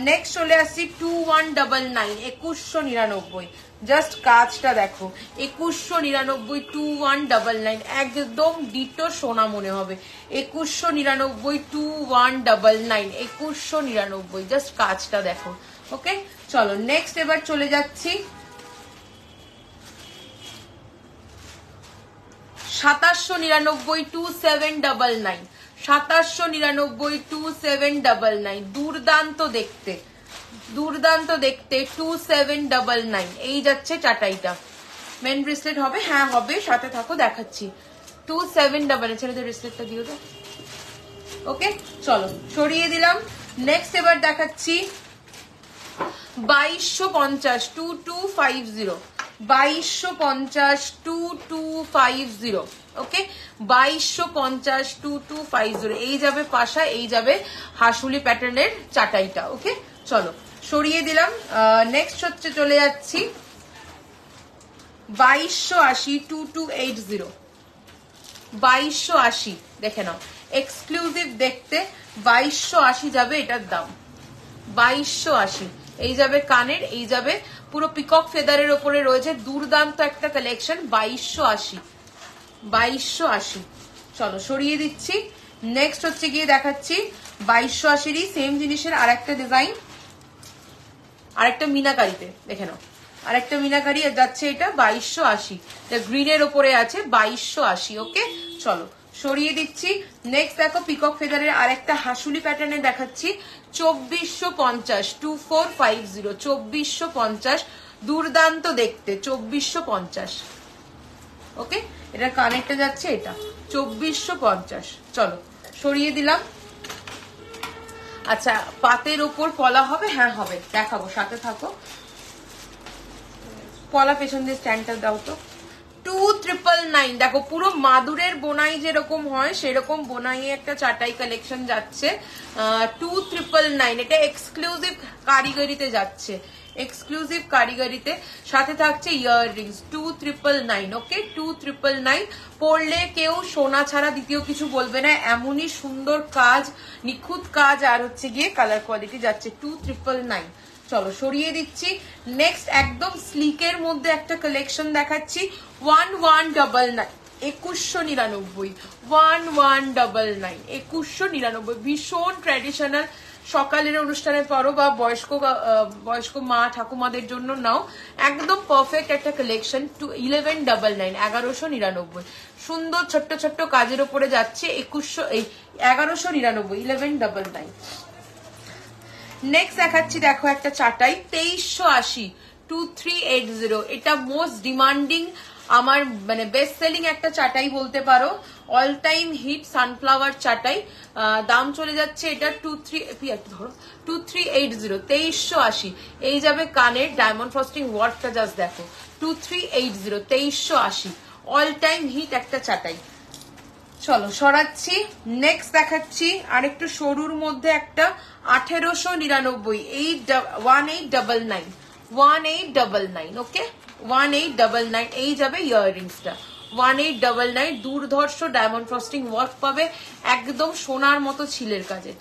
Speaker 1: নেক্সট চলে আসছি 2199 2199 জাস্ট কাজটা দেখো 2199 2199 একদম ডিটো সোনা মনে হবে 2199 2199 2199 জাস্ট কাজটা দেখো ওকে চলো নেক্সট এবার চলে যাচ্ছি 2799 2799 2799 2799 দুর্দান্ত দেখতে 2799 এই যাচ্ছে চাটাইটা মেন ব্রেসলেট হবে হ্যাঁ হবে সাথে থাকো দেখাচ্ছি 2799 ছেড়ে ব্রেসলেটটা দিও তো ওকে চলো সরিয়ে দিলাম নেক্সট এবার দেখাচ্ছি 2250 2250 2250 2250 ওকে 2250 2250 এই যাবে পাশা এই যাবে হাসুলি প্যাটার্নের চাটাইটা ওকে চলো সরিয়ে দিলাম নেক্সট হচ্ছে চলে যাচ্ছি 2280 2280 2280 দেখে নাও, এক্সক্লুসিভ দেখতে 2280 যাবে এটার দাম, 2280। এই যাবে কানের, এই যাবে পুরো পিকক ফেদারের ওপরে রয়েছে, দুর্দান্ত একটা কালেকশন, 2280, 2280। চলো সরিয়ে দিচ্ছি। নেক্সট হচ্ছে গিয়ে দেখাচ্ছি 2280-ই সেম জিনিসের আরেকটা ডিজাইন, আরেকটা মিনাকারিতে দেখে নাও, আরেকটা মিনাকারি যাচ্ছে, এটা 2280, গ্রিনের ওপরে আছে 2280। ওকে চলো সরিয়ে দিচ্ছি। নেক্সট দেখো পিকক ফেদারের আরেকটা হাসুলি প্যাটার্নে দেখাচ্ছি, 2450, 2450, 2450, দুর্দান্ত দেখতে, 2450। ওকে এটা কানেক্টে যাচ্ছে, এটা 2450। চলো সরিয়ে দিলাম। আচ্ছা পাতের ওপর পলা হবে, হ্যাঁ হবে, দেখাবো, সাথে থাকো। পলা পেছন দিয়ে স্ট্যান্ডটা দাও তো। 2999, দেখো পুরো মাদুরের বোনাই যেরকম হয় সেরকম বোনাই একটা চাটাই কালেকশন যাচ্ছে, 2999। এটা এক্সক্লুসিভ কারিগরিতে যাচ্ছে, এক্সক্লুসিভ কারিগরিতে, সাথে থাকছে ইয়াররিংস, 2999। ওকে 2999 পরলে কেউ সোনা ছাড়া দ্বিতীয় কিছু বলবে না, এমনই সুন্দর কাজ, নিখুঁত কাজ, আর হচ্ছে গিয়ে কালার কোয়ালিটি যাচ্ছে, 2999। চলো সরিয়ে দিচ্ছি। নেক্সট একদম স্লিকের মধ্যে একটা কালেকশন দেখাচ্ছি, 1199, 2199, 1199, 2199, ভীষণ ট্র্যাডিশনাল, সকালের অনুষ্ঠানে পরো বা বয়স্ক মা ঠাকুমাদের জন্য নাও, একদম পারফেক্ট একটা কালেকশন, 1199, 1199, সুন্দর ছোট্ট ছোট্ট কাজের উপরে যাচ্ছে, 1199, 1199। নেক্সট দেখাচ্ছি দেখো একটা চাটাই, 2380, 2380, এটা মোস্ট ডিমান্ডিং, আমার মানে বেস্ট সেলিং একটা চাটাই বলতে পারো, অল টাইম হিট সানফ্লাওয়ার চাটাই, দাম চলে যাচ্ছে এটা 2380, 2380। এই যাবে কানের ডায়মন্ড ফ্রস্টিং ওয়ার্কটা জাস্ট দেখো, 2380, 2380, অল টাইম হিট একটা চাটাই। চলো সরাচ্ছি। নেক্সট দেখাচ্ছি আরেকটু সরুর মধ্যে একটা 1899, 1899, 1899। ওকে 1899, এই যাবে ইয়াররিংসটা, 1899, দুর্ধর্ষ ডায়মন্ড ফ্রস্টিং ওয়ার্ক পাবে, একদম সোনার মতো ছিলের কাজে।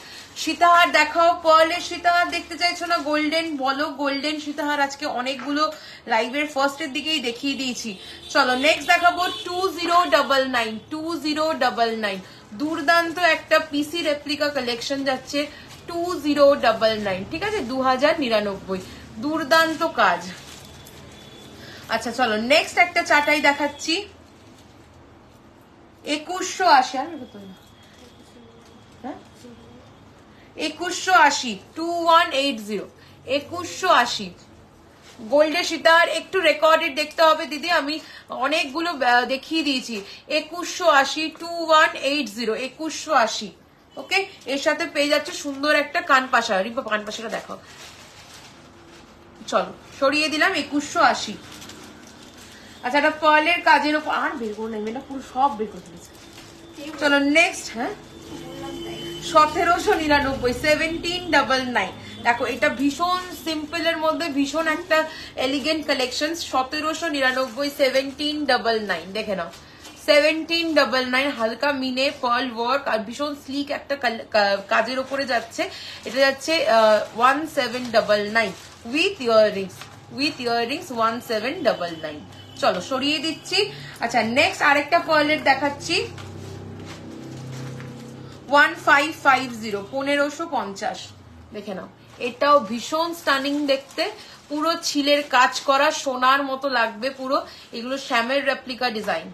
Speaker 1: সীতাহার দেখাও, পার্লের সীতাহার দেখতে চাইছো না, গোল্ডেন বলো, গোল্ডেন সীতাহার আজকে অনেকগুলো লাইভের ফার্স্টের দিকেই দেখিয়ে দিয়েছি। চলো নেক্সট দেখাবো 2099, 2099, দুর্দান্ত একটা পিসি রেপ্লিকা কালেকশন যাচ্ছে, 2099, ঠিক আছে, 2099, দুর্দান্ত কাজ। আচ্ছা চলো নেক্সট একটা চাটাই দেখাচ্ছি, 2180, আর বলতো না, হ্যাঁ 2180, 2180, 2180, গোল্ডের সীতার। একটু রেকর্ডেড দেখতে হবে দিদি, আমি অনেকগুলো দেখিয়ে দিয়েছি, 2180, 2180, 2180। ওকে এর সাথে পেয়ে যাচ্ছে সুন্দর একটা কানপাশা, রিপা কানপাশাটা দেখো। চলো সরিয়ে দিলাম, 2180। আচ্ছা এটা পার্লের কাজের উপর, আর বের করে নেবে না, পুরো সব বের করে দিয়েছে। চলো নেক্সট, হ্যাঁ 1799, 1799, দেখো এটা ভীষণ সিম্পলের মধ্যে ভীষণ একটা এলিগেন্ট কালেকশন, 1799, 1799, দেখে নাও, 1799, হালকা মিনে পার্ল ওয়ার্ক আর ভীষণ স্লিক একটা কাজের উপরে যাচ্ছে, এটা যাচ্ছে 1799 উইথ ইয়াররিংস, উইথ ইয়াররিংস 1799। চলো সরিয়ে দিচ্ছি। আচ্ছা নেক্সট আরেকটা পার্লের দেখাচ্ছি, 1550, 1550, দেখে নাও, এটাও ভীষণ স্টানিং দেখতে, পুরো ছিলের কাজ করা, সোনার মতো লাগবে পুরো, এগুলো শ্যামের রেপ্লিকা ডিজাইন।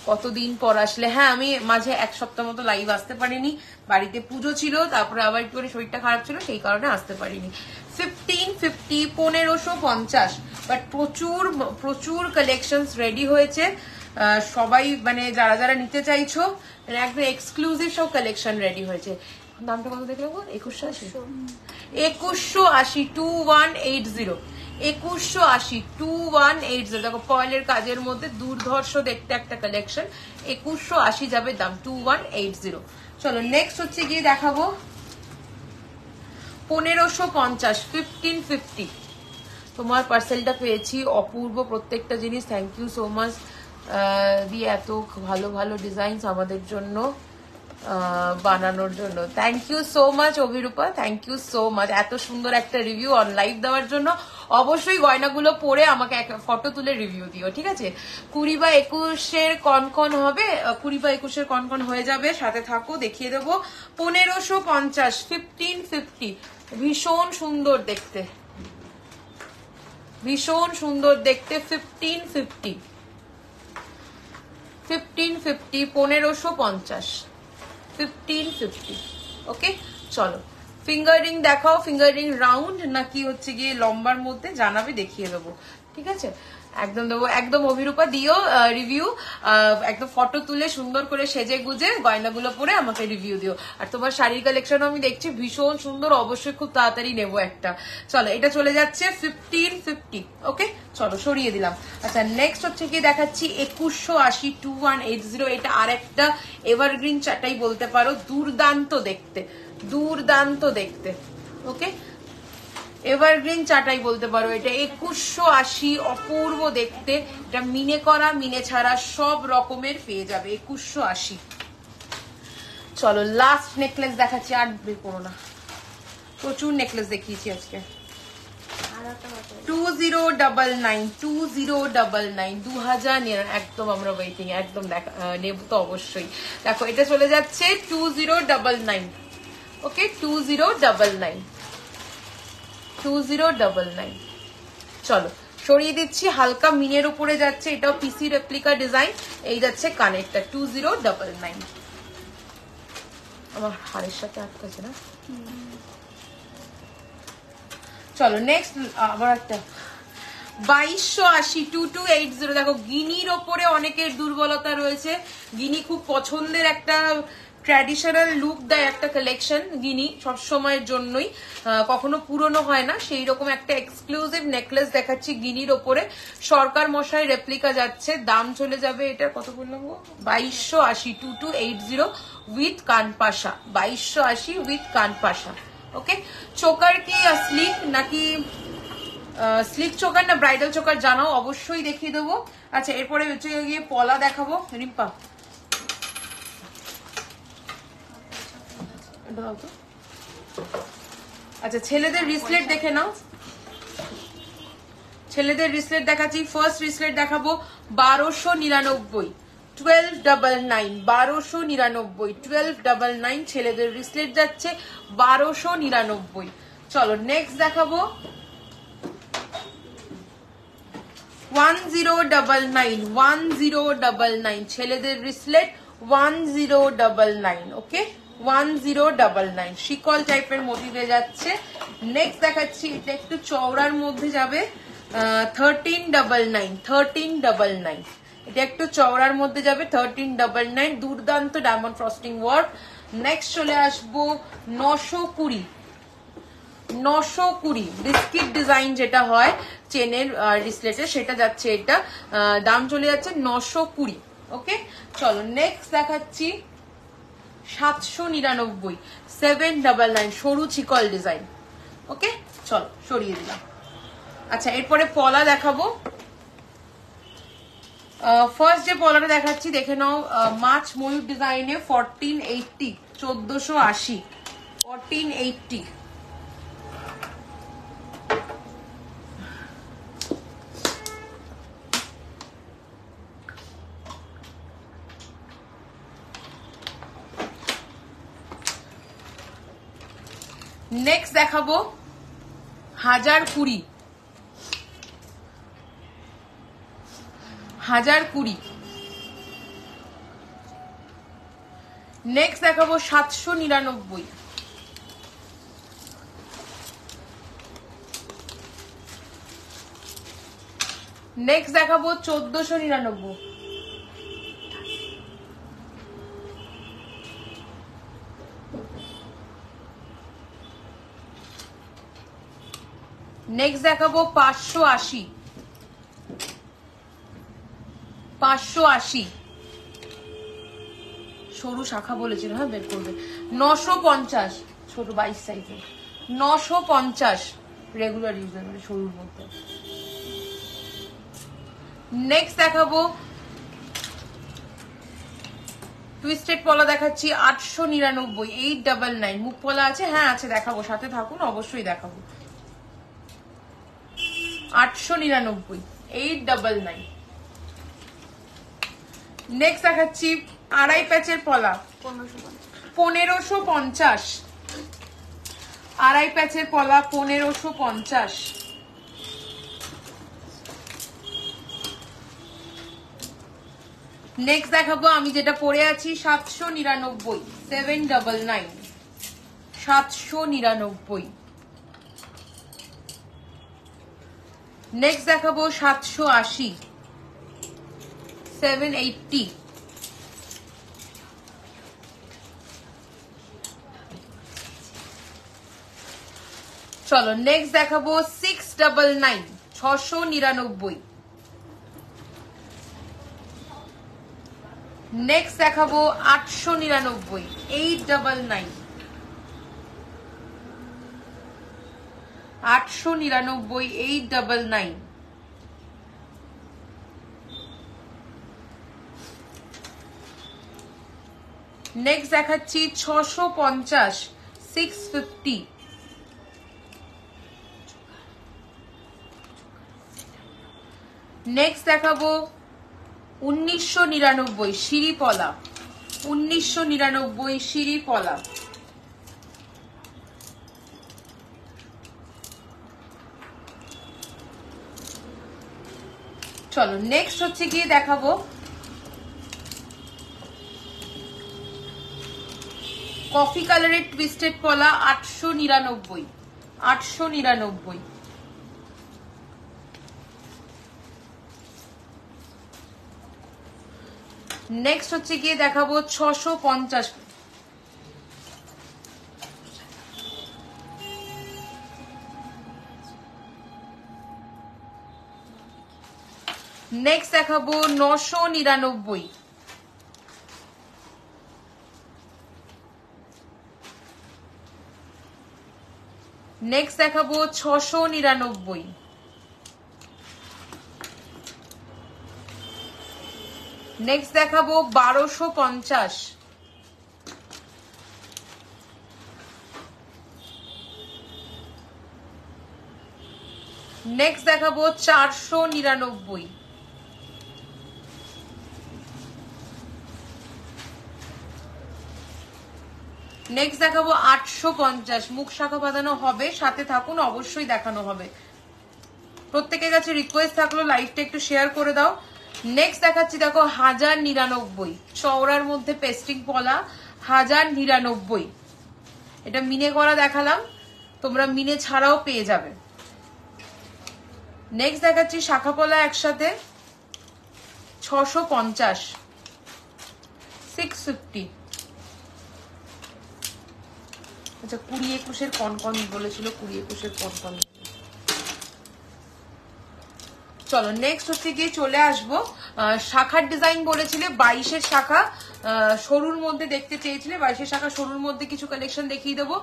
Speaker 1: কতদিন পর আসলে, হ্যাঁ আমি মাঝে এক সপ্তাহ মতো লাইভ আসতে পারিনি, বাড়িতে পুজো ছিল, তারপরে আবার একটু শরীরটা খারাপ ছিল, সেই কারণে আসতে পারিনি। 1550, 1550, বাট প্রচুর প্রচুর কালেকশনস রেডি হয়েছে, সবাই মানে যারা যারা নিতে চাইছো একদম এক্সক্লুসিভ সব কালেকশন রেডি হয়েছে। দামটা কত দেখলে, 2180, 2180, 2180, 2180, 2180, দেখো পয়েলের কাজের মধ্যে দুর্ধর্ষ দেখতে একটা কালেকশন, 2180 যাবে দাম, 2180। চলো নেক্সট হচ্ছে গিয়ে দেখাবো 1550, 1550। তোমার পার্সেলটা পেয়েছি, অপূর্ব প্রত্যেকটা জিনিস, থ্যাংক ইউ সো মাচ, দিয়ে এত ভালো ভালো ডিজাইনস আমাদের জন্য বানানোর জন্য। Thank you so much Abhirupa, thank you so much এত সুন্দর একটা রিভিউ অন লাইভ দেওয়ার জন্য। অবশ্যই গয়নাগুলো পরে আমাকে ফটো তুলে রিভিউ দিও, ঠিক আছে? 20 বা 21-এর কনকন হবে, 20 বা 21-এর কনকন হয়ে যাবে, সাথে থাকো দেখিয়ে দেবো। 1550, 1550, ভীষণ সুন্দর দেখতে, ভীষণ সুন্দর দেখতে। 1550, 1550, 1550, 1550। ওকে চলো ফিঙ্গার রিং দেখাও। ফিঙ্গার রিং রাউন্ড নাকি হচ্ছে গিয়ে লম্বার মধ্যে জানাবে, দেখিয়ে দেবো, ঠিক আছে? একদম দেবো, একদম অভিরূপা দিও রিভিউ, একদম ফটো তুলে সুন্দর করে সেজে গুজে গয়নাগুলো পরে আমাকে রিভিউ দিও। আর তোমার শাড়ির কালেকশনও আমি দেখছি ভীষণ সুন্দর, অবশ্যই খুব তাড়াতাড়ি নেবো একটা। চলো এটা চলে যাচ্ছে 1550। ওকে চলো সরিয়ে দিলাম। আচ্ছা নেক্সট হচ্ছে কি দেখাচ্ছি 2180, 2180। এটা আর একটা এভারগ্রিন চাটাই বলতে পারো, দুর্দান্ত দেখতে, দুর্দান্ত দেখতে। ওকে এভারগ্রিন চাটাই বলতে পারো এটা। 2180, অপূর্ব দেখতে। এটা মিনে করা মিনে ছাড়া সব রকমের পেয়ে যাবে 2180। চলো লাস্ট নেকলেস দেখাচ্ছি, আর বের করো না, প্রচুর নেকলেস দেখিয়েছি আজকে। 2099, 2099, 2000। একদম আমরা ওয়েটিং, একদম নেব তো অবশ্যই। দেখো এটা চলে যাচ্ছে 2099। ওকে 2099, 2099। চলো সরিয়ে দিচ্ছি, হালকা মিনের উপরে যাচ্ছে, এটাও পিসি রেপ্লিকা ডিজাইন। এই যাচ্ছে কানেরটা 2099। আমার হাড়ের সাথে আটকাছে না। চলো নেক্সট আবার একটা 2280, 2280। দেখো গিনির ওপরে অনেকের দুর্বলতা রয়েছে, গিনি খুব পছন্দের একটা ট্র্যাডিশনাল লুক দেয় একটা কালেকশন গিনি সবসময়ের জন্যই, কখনো পুরনো হয় না, সেই রকম একটা এক্সক্লুসিভ নেকলেস দেখাচ্ছি গিনির ওপরে। সরকার মশাই রেপ্লিকা যাচ্ছে, দাম চলে যাবে এটার কত বললাম গো, 2280, 2280 উইথ কানপাশা, 2280 উইথ কানপাশা। ওকে চোকার কি স্লিক নাকি স্লিক চোকার না ব্রাইডাল চোকার জানাও, অবশ্যই দেখিয়ে দেবো। আচ্ছা এরপরে হচ্ছে গিয়ে পলা দেখাবো। রিম্পা আচ্ছা ছেলেদের রিসলেট দেখে নাও, ছেলেদের রিসলেট দেখাচ্ছি। ফার্স্ট রিসলেট দেখাবো 1299, 1299, 1299, 1299। ছেলেদের রিসলেট যাচ্ছে 1299। চলো নেক্সট দেখাবো 1099, 1099। ছেলেদের রিসলেট 1099। ওকে 1099 শিকল টাইপের মোটিভে যাচ্ছে। নেক্সট দেখাচ্ছি এটা একটু চওড়ার মধ্যে যাবে 1399, 1399। এটা একটু চওড়ার মধ্যে যাবে 1399, দুর্দান্ত ডায়মন্ড ফ্রস্টিং ওয়ার্ক। নেক্সট চলে আসবো 920, 920 বিস্কিট ডিজাইন যেটা হয় চেনের রিসলেটে, সেটা যাচ্ছে এটা, দাম চলে যাচ্ছে 920। ওকে চলো নেক্সট দেখাচ্ছি 799, 799 সরু চিকল ডিজাইন। ওকে চলো সরিয়ে দিলাম। আচ্ছা এরপরে পলা দেখাবো। ফার্স্ট যে পলাটা দেখাচ্ছি দেখে নাও, মাছ ময়ূর ডিজাইনে 1480, 1480, 1480। নেক্সট দেখাবো 1020, 1020। নেক্সট দেখাবো 799। নেক্সট দেখাবো 1499। নেক্সট দেখাবো 580, 580 সরু শাখা বলেছিল, হ্যাঁ বের করবে। 950 ছোট 22 সাইজের, 950 রেগুলার ইউজার মানে সরুর মধ্যে। নেক্সট দেখাবো টুইস্টেড পলা দেখাচ্ছি 899, 899। মুখ পলা আছে? হ্যাঁ আছে, দেখাবো, সাথে থাকুন, অবশ্যই দেখাবো। 899, 899। নেক্সট দেখাচ্ছি আড়াই প্যাচের পলা 1550, আড়াই প্যাচের পলা 1550। নেক্সট দেখাবো আমি যেটা পরে আছি 799, 799, 799। নেক্সট দেখাবো 780, 780। চলো নেক্সট দেখাবো 699, 699। নেক্সট দেখাবো 899, 899, 899, 899। নেক্সট দেখাচ্ছি 650, 650। নেক্সট দেখাবো 1999, সিঁড়িপলা, 1999, সিঁড়িপলা। চলো নেক্সট হচ্ছে গিয়ে দেখাবো কফি কালারের টুইস্টেড পলা 899, 899। নেক্সট হচ্ছে গিয়ে দেখাবো 650। নেক্সট দেখাবো 999। নেক্সট দেখাবো 699। নেক্সট দেখাবো 1250। নেক্সট দেখাবো 499। নেক্সট দেখাবো 850। মুখ শাখা বাঁধানো হবে, সাথে থাকুন, অবশ্যই দেখানো হবে। প্রত্যেকের কাছে রিকোয়েস্ট থাকলো লাইভটা একটু শেয়ার করে দাও। নেক্সট দেখাচ্ছি দেখো 1099, চওড়ার মধ্যে পেস্টিং পলা 1099। এটা মিনে করা দেখালাম, তোমরা মিনে ছাড়াও পেয়ে যাবে। নেক্সট দেখাচ্ছি শাখা পলা একসাথে 650, 650। আচ্ছা 20-21-এর কনকন বলেছিল, 20-21-এর কনকন। চলো নেক্সট হচ্ছে গিয়ে চলে আসবো শাখার ডিজাইন বলেছিলে, 22-এর শাখা সরুর মধ্যে দেখতে চেয়েছিলে, 22-এর শাখা সরুর মধ্যে কিছু কালেকশন দেখিয়ে দেবো।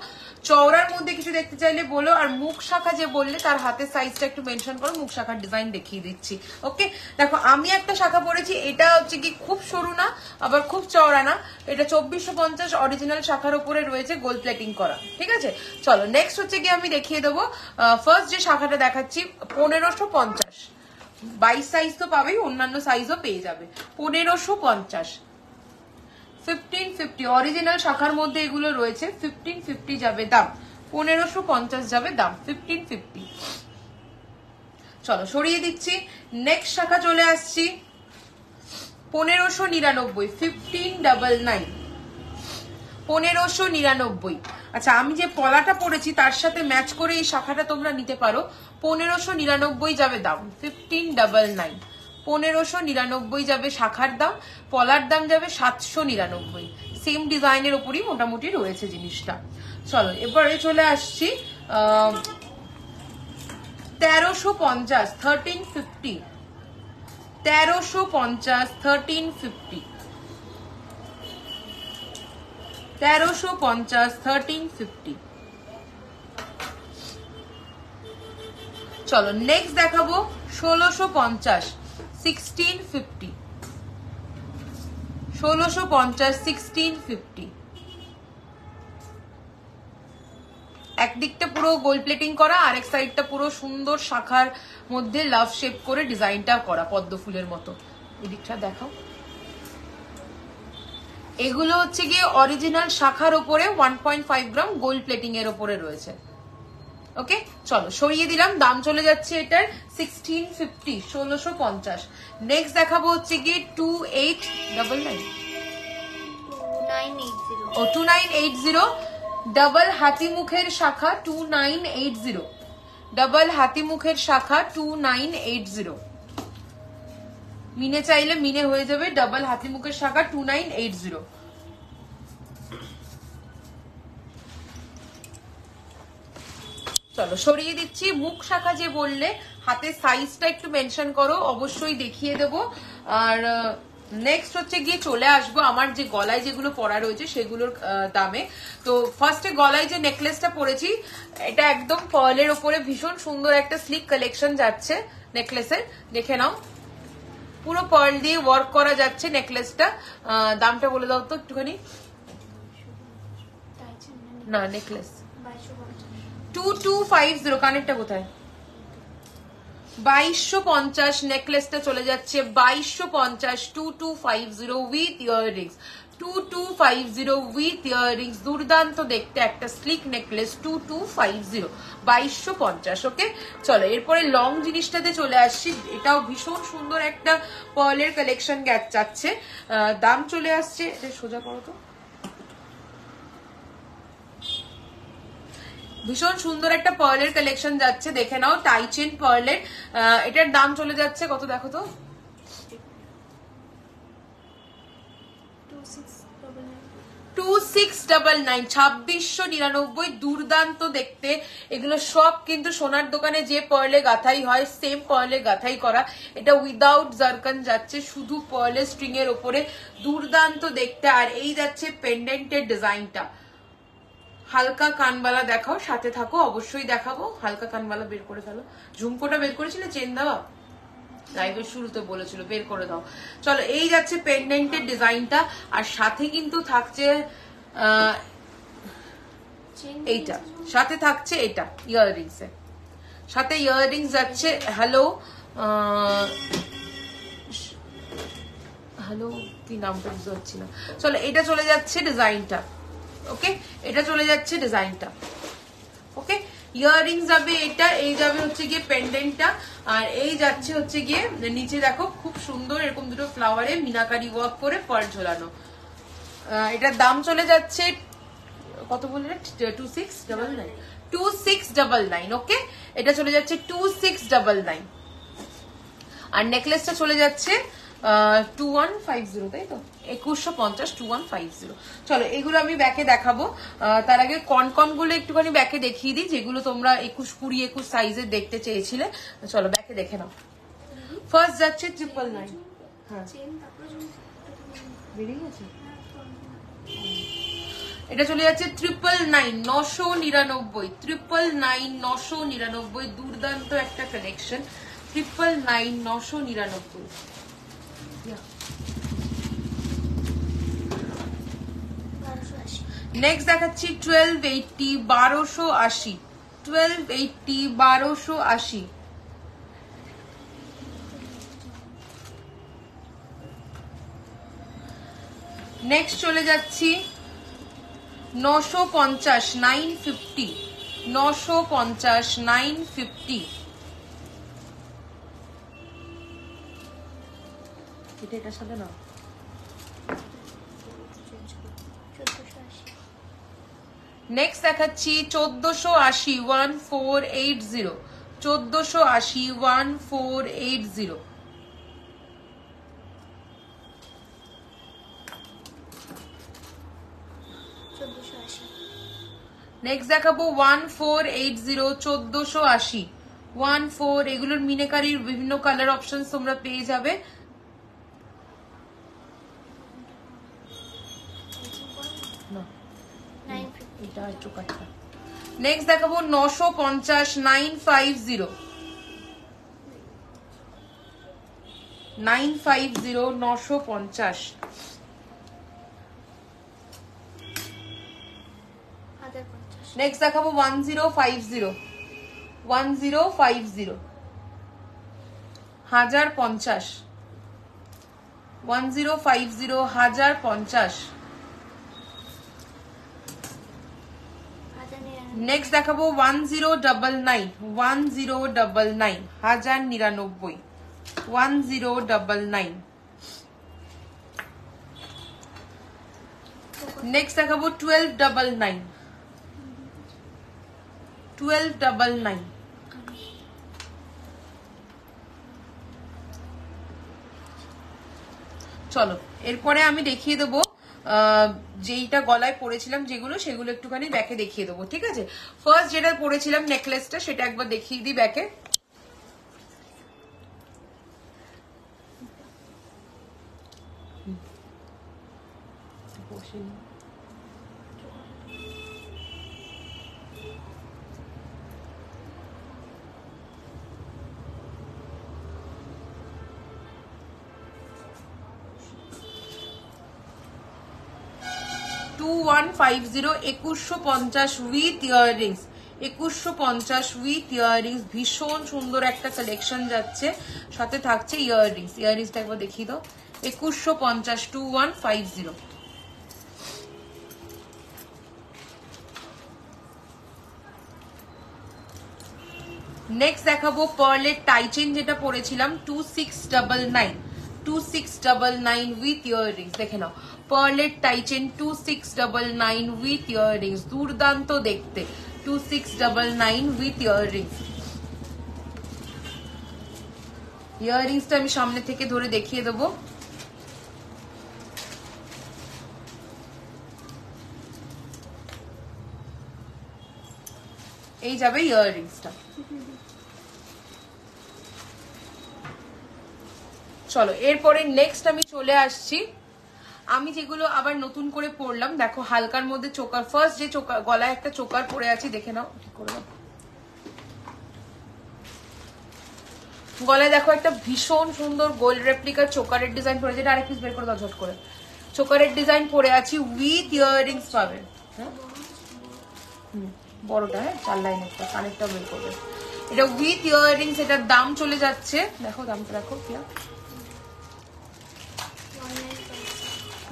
Speaker 1: চওড়ার মধ্যে কিছু দেখতে চাইলে বলো, আর মুখ শাখা যে বললে তার হাতের সাইজটা একটু মেনশন করো, মুখ শাখার ডিজাইন দেখিয়ে দিচ্ছি। ওকে দেখো আমি একটা শাখা পরেছি, এটা হচ্ছে কি খুব সরু না আবার খুব চওড়া না, এটা 2450 অরিজিনাল শাখার উপরে রয়েছে, গোল্ড প্লেটিং করা। ঠিক আছে চলো নেক্সট হচ্ছে কি আমি দেখিয়ে দেবো। ফার্স্ট যে শাখাটা দেখাচ্ছি 1550, 22 সাইজ তো পাবেই, অন্যান্য সাইজও পেয়ে যাবে। 1550, 1550 অরিজিনাল শাখার মধ্যে এগুলো রয়েছে। 1550 যাবে দাম, 1550 যাবে দাম, 1550। চলো সরিয়ে দিচ্ছি। নেক্সট শাখা চলে আসছি 1599, 1599, 1599। আচ্ছা আমি যে পলাটা পরেছি তার সাথে ম্যাচ করে এই শাখাটা তোমরা নিতে পারো। 1599 যাবে দাম, 1599, 1599 যাবে শাখার দাম, পলার দাম যাবে 799। সেম ডিজাইনের উপরই মোটামুটি রয়েছে জিনিসটা। চলো এবারে চলে আসছি 1350, 1350, 1350, 1350, 1350, 1350। চলো নেক্সট দেখাবো 1650, 1650, 1650 1650। একদিকটা পুরো গোল্ড প্লেটিং করা, আরেক সাইডটা পুরো সুন্দর শাখার মধ্যে লাভ শেপ করে ডিজাইনটা করা পদ্ম ফুলের মতো। এদিকটা দেখাও। এগুলো হচ্ছে গিয়ে অরিজিনাল শাখার উপরে 1.5 গ্রাম গোল্ড প্লেটিং এর উপরে রয়েছে। ওকে, চলো সরিয়ে দিলাম। দাম চলে যাচ্ছে এটার 1650, 1650। নেক্সট দেখাবো হচ্ছে গিয়ে 2980 ও 2980 ডাবল হাতি মুখের শাখা 2980, ডাবল হাতি মুখের শাখা 2980। মিনে চাইলে মিনে হয়ে যাবে, ডাবল হাতি মুখের শাখা 2980। চলো সরিয়ে দিচ্ছি। মুখ শাখা যে বললে, হাতের সাইজটা একটু মেনশন করো, অবশ্যই দেখিয়ে দেবো। আর নেক্সট হচ্ছে গিয়ে চলে আসবো আমার যে গলায় যেগুলো পরা রয়েছে সেগুলোর দামে। তো ফার্স্টে গলায় যে নেকলেসটা পরেছি, এটা একদম পার্লের ওপরে ভীষণ সুন্দর একটা স্লিক কালেকশন যাচ্ছে নেকলেসের, দেখে নাও। পুরো পার্ল দিয়ে ওয়ার্ক করা যাচ্ছে নেকলেসটা। দামটা বলে দাও তো একটুখানি। না, নেকলেস 2250। কানেরটা কোথায়? 2250 নেকলেসটা চলে যাচ্ছে 2250, 2250 উইথ ইয়াররিংস, 2250 উইথ ইয়াররিংস। দুর্দান্ত দেখতে একটা স্লিক নেকলেস 2250, 2250। ওকে, চলো এরপরে লং জিনিসটাতে চলে আসছি। এটাও ভীষণ সুন্দর একটা পার্লের কালেকশন যাচ্ছে। দাম চলে আসছে, এটা সোজা করো তো। ভীষণ সুন্দর একটা পার্লের কালেকশন যাচ্ছে, দেখে নাও। টাইচেন পার্লের। এটার দাম চলে যাচ্ছে কত দেখো তো? 2699, 2699। দুর্দান্ত দেখতে এগুলো সব কিন্তু সোনার দোকানে যে পার্লে গাথাই হয় সেম পার্লে গাথাই করা। এটা উইদাউট জারকান যাচ্ছে, শুধু পার্লের স্ট্রিং এর উপরে। দুর্দান্ত দেখতে। আর এই যাচ্ছে পেন্ডেন্টের ডিজাইনটা। হালকা কানবালা দেখাও, সাথে থাকো, অবশ্যই দেখাবো। হালকা কানবালা বের করে ফেলো। ঝুমকোটা বের করেছিলে চেন দেওয়া? লাইভের শুরুতে বলেছিল বের করে দাও। চলো, এই যাচ্ছে পেন্ডেন্টের ডিজাইনটা। আর সাথে কিন্তু থাকছে এইটা, সাথে থাকছে এটা ইয়াররিংস এর সাথে ইয়াররিংস যাচ্ছে। হ্যালো হ্যালো, কি নামটা বুঝতে পারছি না। চলো, এটা চলে যাচ্ছে ডিজাইনটা। ওকে, এটা চলে যাচ্ছে ডিজাইনটা। ওকে, ইয়াররিংস যাবে এটা, এই যাবে হচ্ছে গিয়ে পেন্ডেন্টটা। আর এই যাচ্ছে হচ্ছে গিয়ে নিচে দেখো খুব সুন্দর এরকম দুটো ফ্লাওয়ারে মিনাকারি ওয়ার্ক করে পার্ল ঝোলানো। এটার দাম চলে যাচ্ছে কত বললে? 2699, 2699। ওকে, এটা চলে যাচ্ছে 2699। আর নেকলেসটা চলে যাচ্ছে 2150, তাই তো? 2150, 2150। চলো, এগুলো আমি ব্যাকে দেখাবো। তার আগে কনকন গুলো একটুখানি ব্যাকে দেখিয়ে দিই, যেগুলো তোমরা 21, 20, 21 সাইজের দেখতে চেয়েছিলে। চলো ব্যাকে দেখে নাও। ফার্স্ট যাচ্ছে 999। হ্যাঁ, বেরিয়ে গেছে। এটা চলে যাচ্ছে 999, 999, 999, 999। দুর্দান্ত একটা কালেকশন, 999, 999। নেক্সট দেখাচ্ছি 1280, 1280, 1280, 1280। নেক্সট চলে যাচ্ছি 950, 950, 950, 950। এটার সাথে না। নেক্সট দেখাচ্ছি 1480, 1480, 1480, 1480। নেক্সট দেখাবো 1480, 1480, 14। এগুলোর মিনাকারির বিভিন্ন কালার অপশন তোমরা পেয়ে যাবে। নেক্সট দেখাবো 950, 950, 950, 950। নেক্সট দেখাবো 1050 1050 1050 1050 1050। নেক্সট দেখাবো 1099 1099 1099 1099। নেক্সট দেখাবো 1299 1299। চলো এরপরে আমি দেখিয়ে দেবো যেইটা গলায় পরেছিলাম যেগুলো, সেগুলো একটুখানি ব্যাকে দেখিয়ে দেবো, ঠিক আছে? ফার্স্ট যেটা পরেছিলাম নেকলেসটা, সেটা একবার দেখিয়ে দিই ব্যাকে। একুশশো পঞ্চাশ উইথ ইয়াররিংস, 2150 উইথ ইয়াররিংস। ভীষণ সুন্দর একটা কালেকশন যাচ্ছে, সাথে থাকছে ইয়াররিংস। ইয়াররিংসটা একবার দেখিয়ে দাও। 2150 2150। নেক্সট দেখাবো পার্লের টাইচেন যেটা পরেছিলাম 2699 2699 উইথ ইয়াররিংস। দেখে নাও পার্লের টাইচেন 2699 উইথ ইয়াররিংস, দুর্দান্ত দেখতে। 2699 উইথ ইয়াররিংস। ইয়াররিংসটা আমি সামনে থেকে ধরে দেখিয়ে দেবো। এই যাবে ইয়াররিংসটা। চলো এরপরে নেক্সট আমি চলে আসছি, আমি যেগুলো আবার নতুন করে পরলাম। দেখো হালকার মধ্যে চোকার, ফার্স্ট যে চোকার, গলায় একটা চোকার পরে আছি, দেখে নাও ঠিক করে নাও। গলায় দেখো একটা ভীষণ সুন্দর গোল্ড রেপ্লিকার চোকারের ডিজাইন পরে, যেটা আরেক পিস বের করে দাও ঝট করে। চোকারের ডিজাইন পরে আছি উইথ ইয়াররিংস পাবেন। হ্যাঁ বড়টা, হ্যাঁ 4 লাইন একটা, কানেরটা বের করবে। এটা উইথ ইয়াররিংস, এটার দাম চলে যাচ্ছে, দেখো দামটা দেখো কি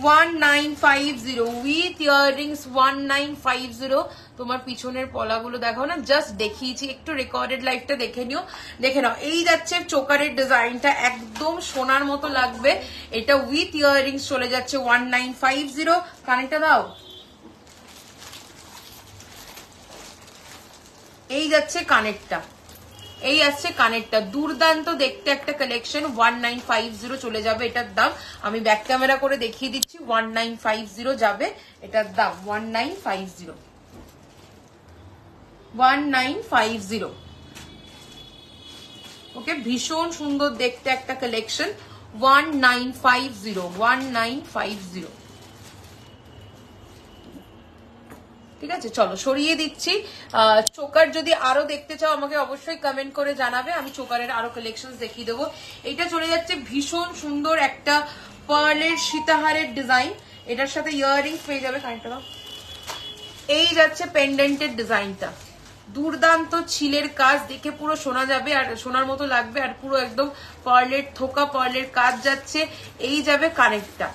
Speaker 1: 1950 উইথ ইয়াররিংস 1950। তোমার পিছনের পলাগুলো দেখো না, জাস্ট দেখিয়েছি, একটু রেকর্ডেড লাইফটা দেখে নিও। দেখে নাও এই যাচ্ছে চোকারের ডিজাইনটা, একদম সোনার মতো লাগবে। এটা উইথ ইয়াররিংস চলে যাচ্ছে 1950। কানেরটা দাও। এই যাচ্ছে কানেরটা, এই আসছে কানেরটা, দুর্দান্ত দেখতে একটা কালেকশন। 1950 চলে যাবে এটার দাম। আমি ব্যাক ক্যামেরা করে দেখিয়ে দিচ্ছি, 1950 যাবে এটার দাম। 1950 1950। ওকে, ভীষণ সুন্দর দেখতে একটা কালেকশন। 1950 1950। ঠিক আছে, চলো সরিয়ে দিচ্ছি। চোকার যদি আরো দেখতে চাও আমাকে অবশ্যই কমেন্ট করে জানাবে, আমি চোকারের আরো কালেকশন দেখিয়ে দেবো। এটা চলে যাচ্ছে ভীষণ সুন্দর একটা পার্লের সীতাহারের ডিজাইন, এটার সাথে ইয়াররিংস পেয়ে যাবে। কানেক্টটা দাও। এই যাচ্ছে পেন্ডেন্টের ডিজাইনটা, দুর্দান্ত ছিলের কাজ, দেখে পুরো শোনা যাবে আর সোনার মতো লাগবে, আর পুরো একদম পার্লের থোকা পার্লের কাজ যাচ্ছে। এই যাবে কানেরটা,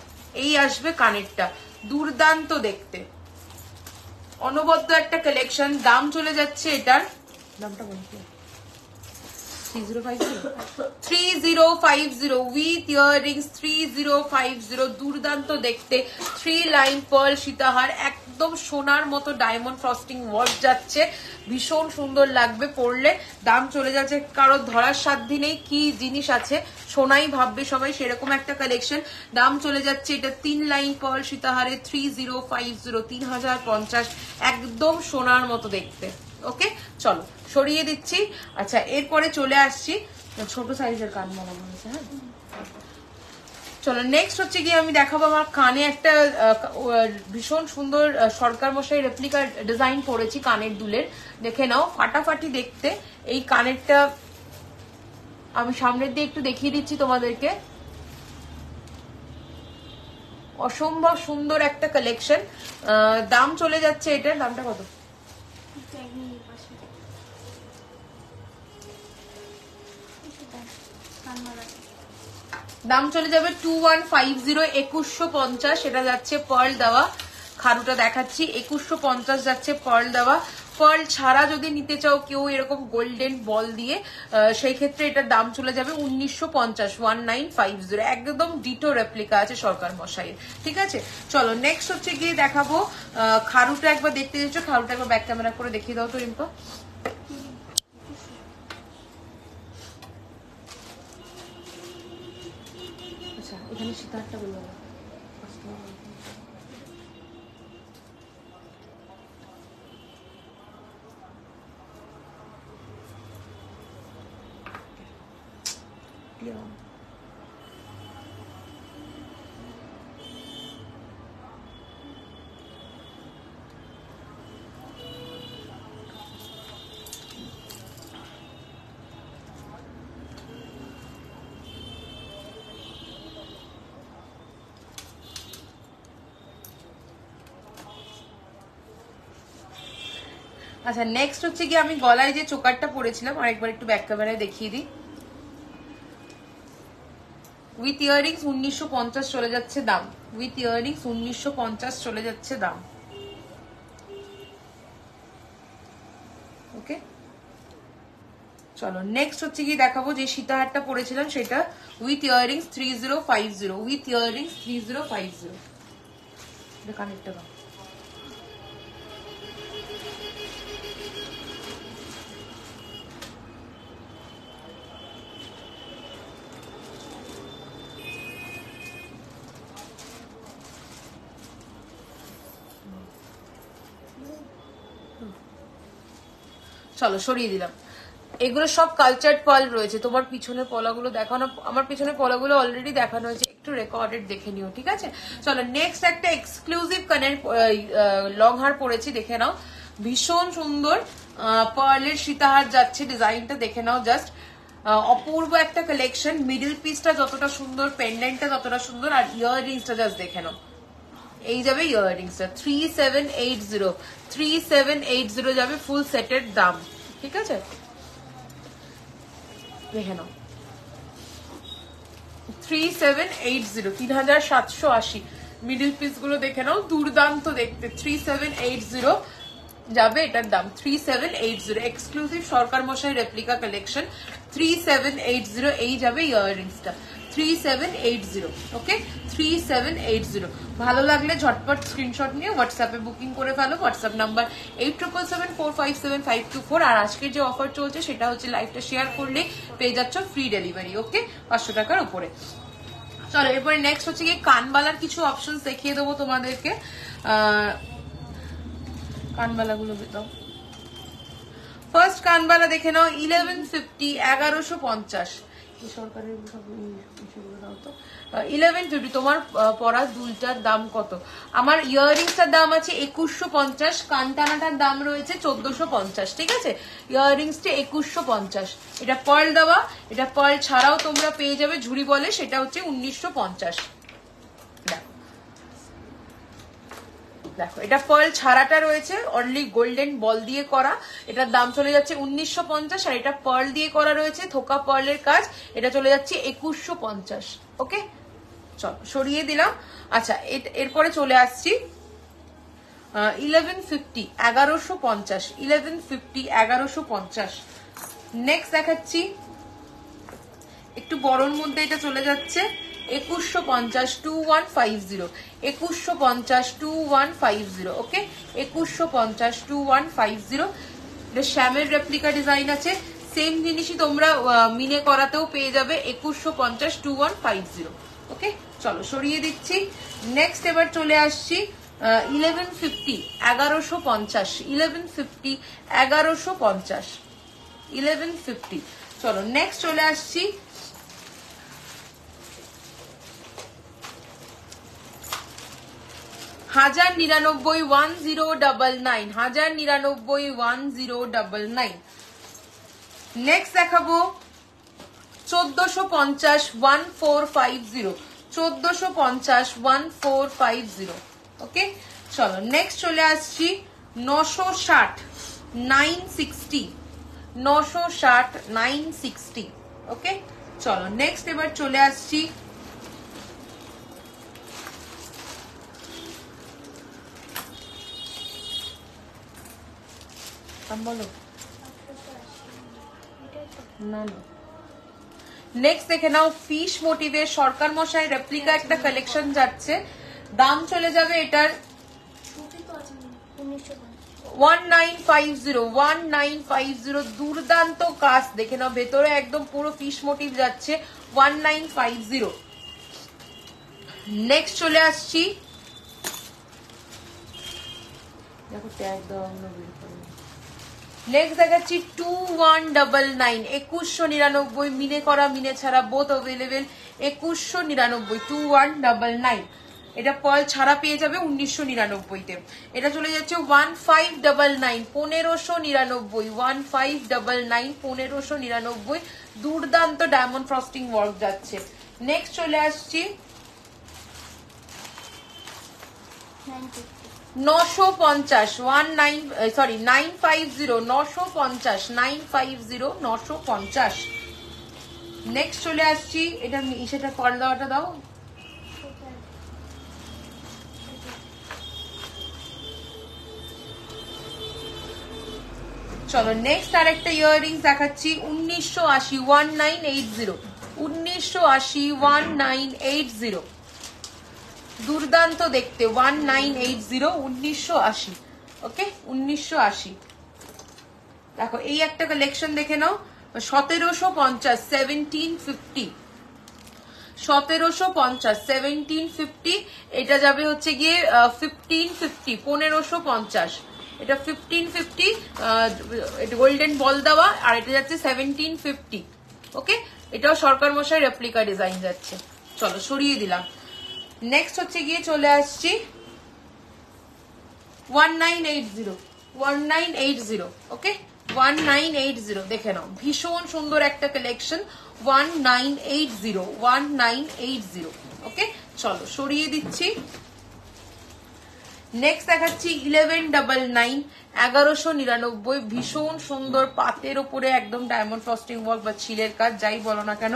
Speaker 1: এই আসবে কানেরটা, দুর্দান্ত দেখতে, অনবদ্য একটা কালেকশন। দাম চলে যাচ্ছে এটার, দামটা বলছি 3050 উইথ ইয়াররিংস 3050। দুর্দান্ত দেখতে, 3 লাইন পার্ল সীতাহার, একদম সোনার মতো ডায়মন্ড ফ্রস্টিং ওয়ার্ক যাচ্ছে, ভীষণ সুন্দর লাগবে পরলে। দাম চলে যাচ্ছে, কারো ধরার সাধ্যি নেই কি জিনিস আছে, সোনাই ভাববে সবাই, সেরকম একটা কালেকশন। দাম চলে যাচ্ছে এটা 3 লাইন পার্ল সীতাহারে 3050 3050, একদম সোনার মতো দেখতে। ওকে চলো সরিয়ে দিচ্ছি। আচ্ছা এরপরে চলে আসছি, ছোট সাইজের কান মনে হচ্ছে। হ্যাঁ চলো নেক্সট হচ্ছে গিয়ে আমি দেখাবো আমার কানে একটা ভীষণ সুন্দর সরকার মশাই রেপ্লিকার ডিজাইন করেছি কানের দুলের। দেখে নাও ফাটাফাটি দেখতে এই কানেরটা, আমি সামনের দিয়ে একটু দেখিয়ে দিচ্ছি তোমাদেরকে। অসম্ভব সুন্দর একটা কালেকশন। দাম চলে যাচ্ছে, এটার দামটা কত? দাম চলে যাবে 2150, 2150। এটা যাচ্ছে পার্ল দেওয়া, খারুটা দেখাচ্ছি 2150 যাচ্ছে পার্ল দেওয়া। পার্ল ছাড়া যদি নিতে চাও কেউ এরকম গোল্ডেন বল দিয়ে, সেই ক্ষেত্রে এটার দাম চলে যাবে 1950, 1950। একদম ডিটো রেপ্লিকা আছে সরকার মশাইয়ের, ঠিক আছে। চলো নেক্সট হচ্ছে গিয়ে দেখাবো খারুটা। একবার দেখতে যাচ্ছ, খারুটা একবার ব্যাক ক্যামেরা করে দেখিয়ে দাও তো রিম্পা। আচ্ছা এখানে সীতাহারটা বলবো আচ্ছা নেক্সট হচ্ছে কি আমি গলায় যে চোকারটা পরেছিলাম আরেকবার একটু ব্যাক ক্যামেরায় দেখিয়ে দিই। উইথ ইয়াররিংস 1950 চলে যাচ্ছে দাম, উইথ ইয়াররিংস 1950 চলে যাচ্ছে দাম। ওকে চলো নেক্সট হচ্ছে কি দেখাবো যে সীতাহারটা পরেছিলাম সেটা উইথ ইয়াররিংস 3050, উইথ ইয়াররিংস 3050। এটা কানেক্টটা দাও। চলো সরিয়ে দিলাম। এগুলো সব কালচার্ড পার্ল রয়েছে। তোমার পিছনের পলাগুলো দেখানো, আমার পিছনের পলাগুলো অলরেডি দেখানো হয়েছে, একটু রেকর্ডেড দেখে নিও, ঠিক আছে। চলো নেক্সট একটা এক্সক্লুসিভ কানের লং হার পরেছি, দেখে নাও। ভীষণ সুন্দর পার্লের সীতাহার যাচ্ছে, ডিজাইনটা দেখে নাও জাস্ট। অপূর্ব একটা কালেকশন। মিডল পিসটা যতটা সুন্দর, পেন্ডেন্টটা যতটা সুন্দর, আর ইয়াররিংসটা জাস্ট দেখে নাও। এই যাবে ইয়াররিংসটা 3780, 3780 যাবে ফুল সেটের দাম, ঠিক আছে। দেখে নাও 3780, 3780। মিডল পিস গুলো দেখে নাও, দুর্দান্ত দেখতে। 3780 যাবে এটার দাম, 3780। এক্সক্লুসিভ সরকার মশাই রেপ্লিকা কালেকশন 3780। এই যাবে ইয়াররিংসটা 3780। ওকে 3780। ভালো লাগলে ঝটপট স্ক্রিনশট নিয়ে হোয়াটসঅ্যাপে বুকিং করে ফেলো। WhatsApp number 8777457524। আর আজকের যে অফার চলছে সেটা হচ্ছে লাইভটা শেয়ার করলে পেয়ে যাচ্ছ ফ্রি ডেলিভারি, ওকে 500 টাকার উপরে। চলো এরপরে নেক্সট হচ্ছে কি কানবালার কিছু অপশন দেখিয়ে দেবো তোমাদেরকে। কানবালাগুলো দাও। ফার্স্ট কানবালা দেখে নাও 1150, 1150। সরকারের 1150। তোমার পরা দুলটার দাম কত? আমার ইয়াররিংসটার দাম আছে 2150, কানটানাটার দাম রয়েছে 1450, ঠিক আছে। ইয়াররিংসটা 2150। এটা পার্ল দেওয়া, এটা পার্ল ছাড়াও তোমরা পেয়ে যাবে ঝুড়ি বলে, সেটা হচ্ছে 1950। দেখো এটা পার্ল ছাড়াটা রয়েছে অনলি গোল্ডেন বল দিয়ে করা, এটার দাম চলে যাচ্ছে 1950। আর এটা পার্ল দিয়ে করা রয়েছে, থোকা পার্লের কাজ, এটা চলে যাচ্ছে 2150। ওকে চলো সরিয়ে দিলাম। আচ্ছা এরপরে চলে আসছি 1150, 1150, 1150, 1150। নেক্সট দেখাচ্ছি একটু বড়র মধ্যে, এটা চলে যাচ্ছে 2150, 2150, 2150, 2150। ওকে 2150, 2150। এটা শ্যামের রেপ্লিকা ডিজাইন আছে, সেম জিনিসই তোমরা মিনে করাতেও পেয়ে যাবে 2150, 2150। ওকে চলো সরিয়ে দিচ্ছি। নেক্সট এবার চলে আসছি 1150, 1150, 1150, 1150, 1150। চলো নেক্সট চলে আসছি 1099, 1099, 1099, 1099। নেক্সট দেখাবো 1450, 1450, 1450, 1450। ওকে চলো নেক্সট চলে আসছি 960, 960, 960, 960। ওকে চলো নেক্সট এবার চলে আসছি বলো না না নেক্সট দেখে নাও ফিশ মোটিভের সরকার মশাই রেপ্লিকা একটা কালেকশন যাচ্ছে, দাম চলে যাবে এটার 1950 দুর্দান্ত কাজ দেখে নাও, ভেতরে একদম পুরো ফিশ মোটিভ যাচ্ছে 1950। নেক্সট চলে আসছি দেখো ট্যাগ দাও না বের করে। নেক্সট দেখাচ্ছি 2199 2199 মিনে করা মিনে ছাড়া বোথ অ্যাভেলেবেল 2199 2199। এটা পার্ল ছাড়া পেয়ে যাবে 1999 তে। এটা চলে যাচ্ছে 1599 1599 1599 1599 দুর্দান্ত ডায়মন্ড ফ্রস্টিং ওয়ার্ক যাচ্ছে। নেক্সট চলে আসছি 950 950 950 নেক্সট চলে আসছি এটা সেটা কল দেওয়াটা দাও। চলো নেক্সট আরেকটা ইয়াররিংস দেখাচ্ছি 1980 1980 1980 1980 দুর্দান্ত দেখতে 1980 1980 ওকে 1980। দেখো এই একটা কালেকশন দেখে নাও 1750 1750 1750 1750 এটা যাবে হচ্ছে গিয়ে 1550 1550 এটা 1550 এটা গোল্ডেন বল দেওয়া আর এটা যাচ্ছে 1750 ওকে। এটাও সরকার মশাই রেপ্লিকা ডিজাইন যাচ্ছে। চলো সরিয়ে দিলাম। নেক্সট হচ্ছে গিয়ে চলে আসছি 1980 1980 ওকে 1980 দেখে নাও ভীষণ সুন্দর একটা কালেকশন 1980 1980 ওকে। চলো সরিয়ে দিচ্ছি। নেক্সট দেখাচ্ছি 1199 1199 ভীষণ সুন্দর পাতের উপরে একদম ডায়মন্ড ফ্রস্টিং ওয়ার্ক বা ছিলের কাজ যাই বলো না কেন,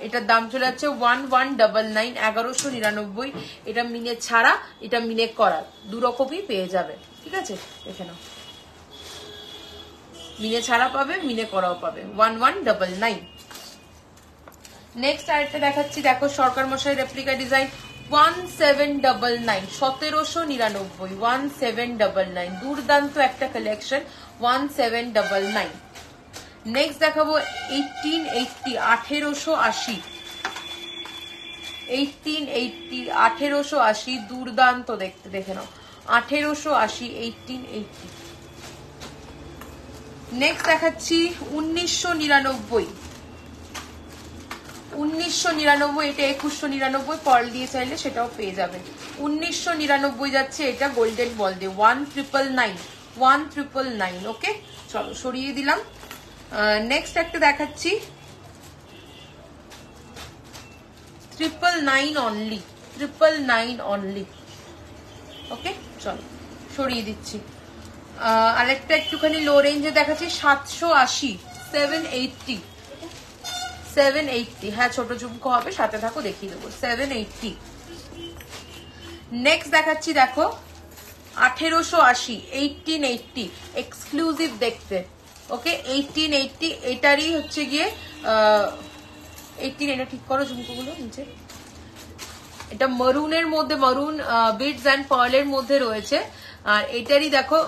Speaker 1: এটার দাম চলে যাচ্ছে 1199 1199। এটা মিনে ছাড়া এটা মিনে করা দু রকমই পেয়ে যাবে, ঠিক আছে দেখে নাও মিনে ছাড়া পাবে মিনে করাও পাবে 1199। নেক্সট আরেকটা দেখাচ্ছি দেখো সরকার মশাই রেপ্লিকা ডিজাইন 1799 1799 1799 দুর্দান্ত একটা কালেকশন 1799। নেক্সট দেখাবো 1880 1880 1880 1880 দুর্দান্ত দেখতে দেখে নাও 1880 1880। নেক্সট দেখাচ্ছি 1999 1999 এটা 2199 পার্ল দিয়ে চাইলে সেটাও পেয়ে যাবে 1999 যাচ্ছে এটা গোল্ডেন বল দিয়ে 1999 1999 ওকে। চলো সরিয়ে দিলাম। নেক্সট একটা দেখাচ্ছি 999 অনলি 999 অনলি ওকে। চলো সরিয়ে দিচ্ছি। আরেকটা একটুখানি লো রেঞ্জে দেখাচ্ছি 780 780 780 হ্যাঁ ছোট ঝুমকো হবে সাথে থাকো দেখিয়ে দেবো 780। নেক্সট দেখাচ্ছি দেখো 1880 1880 এক্সক্লুসিভ দেখতে ওকে 1880 এটারই হচ্ছে গিয়ে 18 এটা ঠিক করো ঝুমকোগুলো নিচে। এটা মারুনের মধ্যে মারুন বিডস এন্ড পার্লের মধ্যে রয়েছে আর এটারই দেখো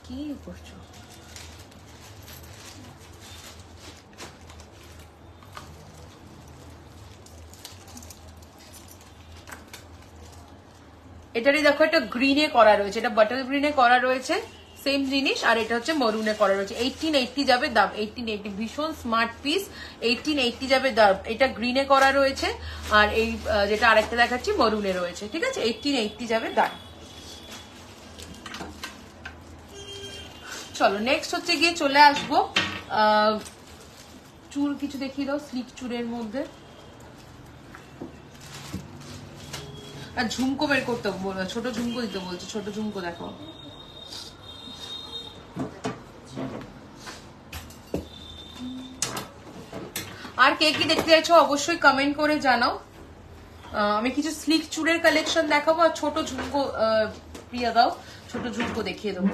Speaker 1: কি করছো এটারই দেখো একটা গ্রিনে করা রয়েছে, এটা বাটার গ্রিনে করা রয়েছে সেম জিনিস আর এটা হচ্ছে মরুনে করা রয়েছে 1880 যাবে দাম 1880 ভীষণ স্মার্ট পিস 1880 যাবে দাম। এটা গ্রিনে করা রয়েছে আর এই যেটা আরেকটা দেখাচ্ছি মরুনে রয়েছে, ঠিক আছে 1880 যাবে দাম। চলো নেক্সট হচ্ছে গিয়ে চলে আসবো চুল কিছু দেখিয়ে দাও স্লিক চুলের মধ্যে আর ঝুমকো বের করতে বলবো, ছোট ঝুমকো দিতে বলছে ছোট ঝুমকো দেখো। আর কে কি দেখতে চাইছো অবশ্যই কমেন্ট করে জানাও। আমি কিছু স্লিক চুড়ের কালেকশন দেখাবো আর ছোট ঝুমকো প্রিয়া দাও, ছোট ঝুমকো দেখিয়ে দেবো।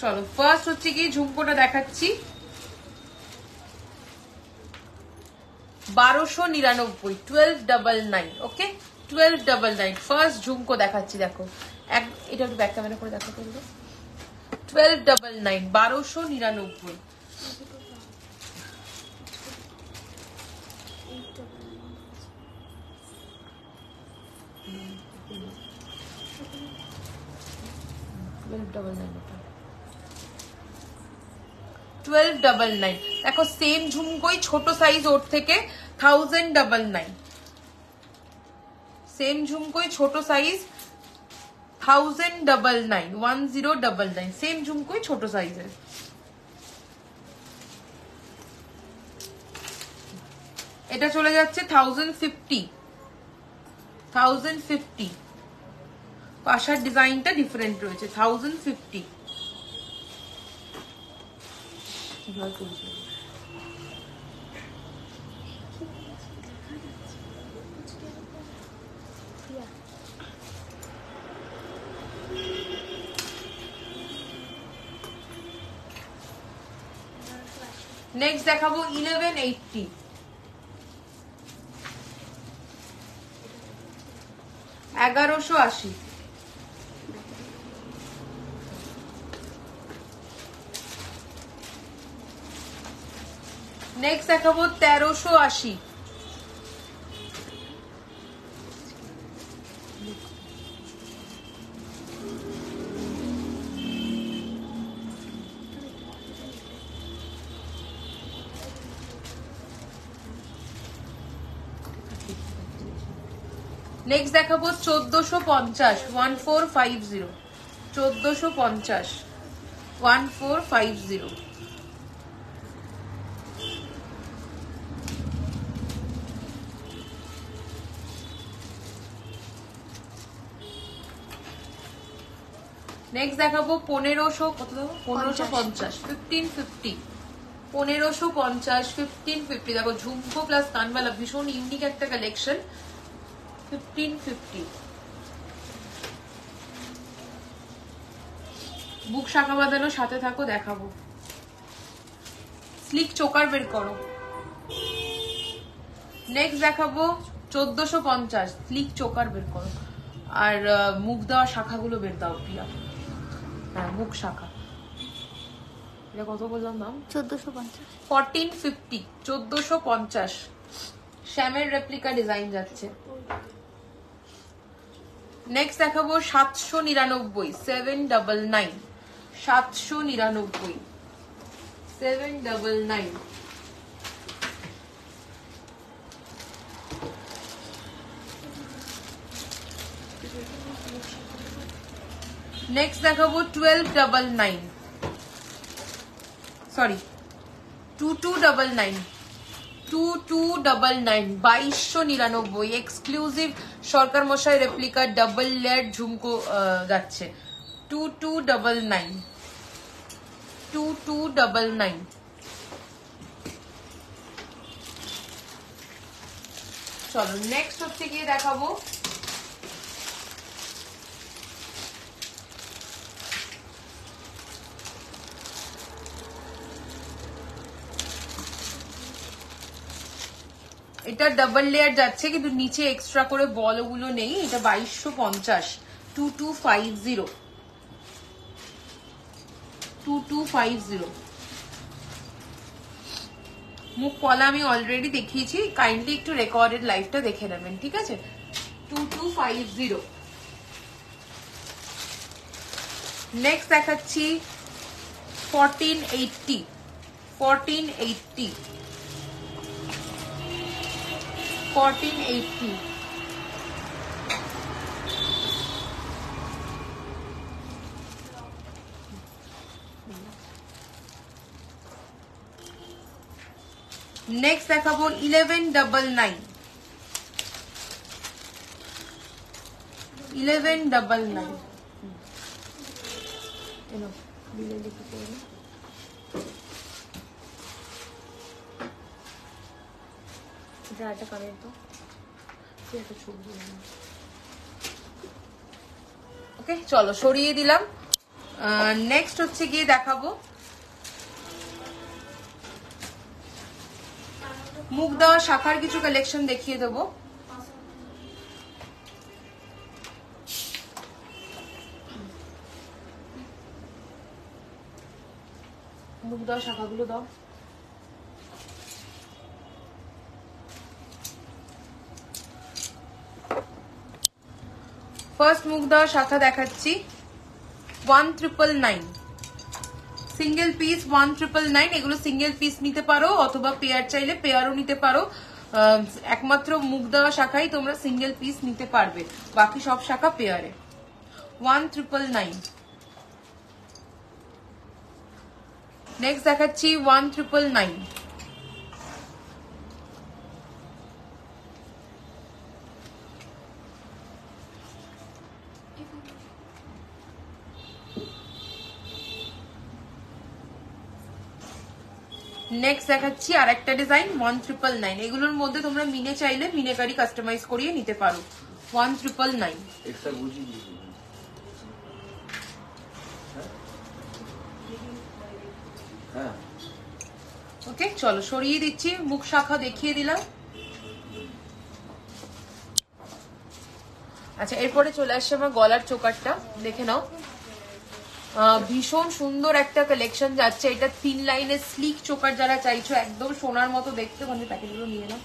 Speaker 1: চলো ফার্স্ট হচ্ছে কি ঝুমকোটা দেখাচ্ছি 1299, 1299। ওকে 1299 ফার্স্ট ঝুমকো দেখাচ্ছি। দেখো এটা একটু ব্যাক ক্যামেরা করে দেখো করবো। 1299 1299। দেখো সেম ঝুমকোই ছোট সাইজ ওর থেকে 1099। সেম ঝুমকোই ছোট সাইজ 1099, 1099 সেম ঝুমকোই ছোট সাইজের। এটা চলে যাচ্ছে 1050। পাশার ডিজাইনটা ডিফারেন্ট রয়েছে 1050। নেক্সট দেখাবো 1180। 1180। নেক্সট দেখাবো 1380। নেক্সট দেখাবো 1450, 1450। 1450, 1450। নেক্সট দেখাবো 1500, কত দেবো 1550, 1550। 1550, 1550। দেখো ঝুমকো প্লাস কানবালা ভীষণ ইউনিক একটা কালেকশন। 1550। বুক শাখা বাঁধানো সাথে থাকো দেখাবো। স্লিক চোকার বের করো। নেক্সট দেখাবো 1450, স্লিক চোকার বের করো। আর মুখ দেওয়া শাখাগুলো বের দাও প্রিয়া। হ্যাঁ মুখ শাখা। এটা কত বললাম দাম?
Speaker 2: 1450।
Speaker 1: 1450, 1450। শ্যামের রেপ্লিকা ডিজাইন যাচ্ছে। নেক্সট দেখাবো 799, 799। 799, 799। নেক্সট দেখাবো 1299, সরি 2299, 2299, 2299 এক্সক্লুসিভ সরকার মশাই রেপ্লিকা ডাবল লেয়ার ঝুমকো যাচ্ছে। 2299, 2299। চলো নেক্সট হচ্ছে গিয়ে দেখাবো এটা ডাবল লেয়ার যাচ্ছে কিন্তু নিচে এক্সট্রা করে বলগুলো নেই। এটা 2250, 2250, 2250। মুখ পলা আমি অলরেডি দেখিয়েছি, কাইন্ডলি একটু রেকর্ডেড লাইভটা দেখে নেবেন, ঠিক আছে? 2250। নেক্সট দেখাচ্ছি 1480, 1480, 1480। নেক্সট দেখাবো 1199, 1199। ওকে চলো সরিয়ে দিলাম। নেক্সট হচ্ছে গিয়ে দেখাবো মুখ দেওয়া শাখার কিছু কালেকশন দেখিয়ে দেবো। মুখ দেওয়া শাখাগুলো দাও। ফার্স্ট মুখ দেওয়া শাখা দেখাচ্ছি 1999 সিঙ্গেল পিস 1999। এগুলো সিঙ্গেল পিস নিতে পারো অথবা পেয়ার চাইলে পেয়ারও নিতে পারো। একমাত্র মুখ দেওয়া শাখাই তোমরা সিঙ্গেল পিস নিতে পারবে, বাকি সব শাখা পেয়ারে। 1999। নেক্সট দেখাচ্ছি 1999। নেক্সট দেখাচ্ছি আর একটা ডিজাইন 1999। এগুলোর মধ্যে তোমরা মিনে চাইলে মিনেকারি কাস্টমাইজ করিয়ে নিতে পারো। 1999। ওকে চলো সরিয়ে দিচ্ছি, মুখ শাখা দেখিয়ে দিলাম। আচ্ছা এরপরে চলে আসছে আমার গলার চোকারটা, দেখে নাও। ভীষণ সুন্দর একটা কালেকশন যাচ্ছে। এটা 3 লাইনের স্লিক চোকার যারা চাইছো একদম সোনার মতো দেখতে, মানে প্যাকেটগুলো নিয়ে নাও।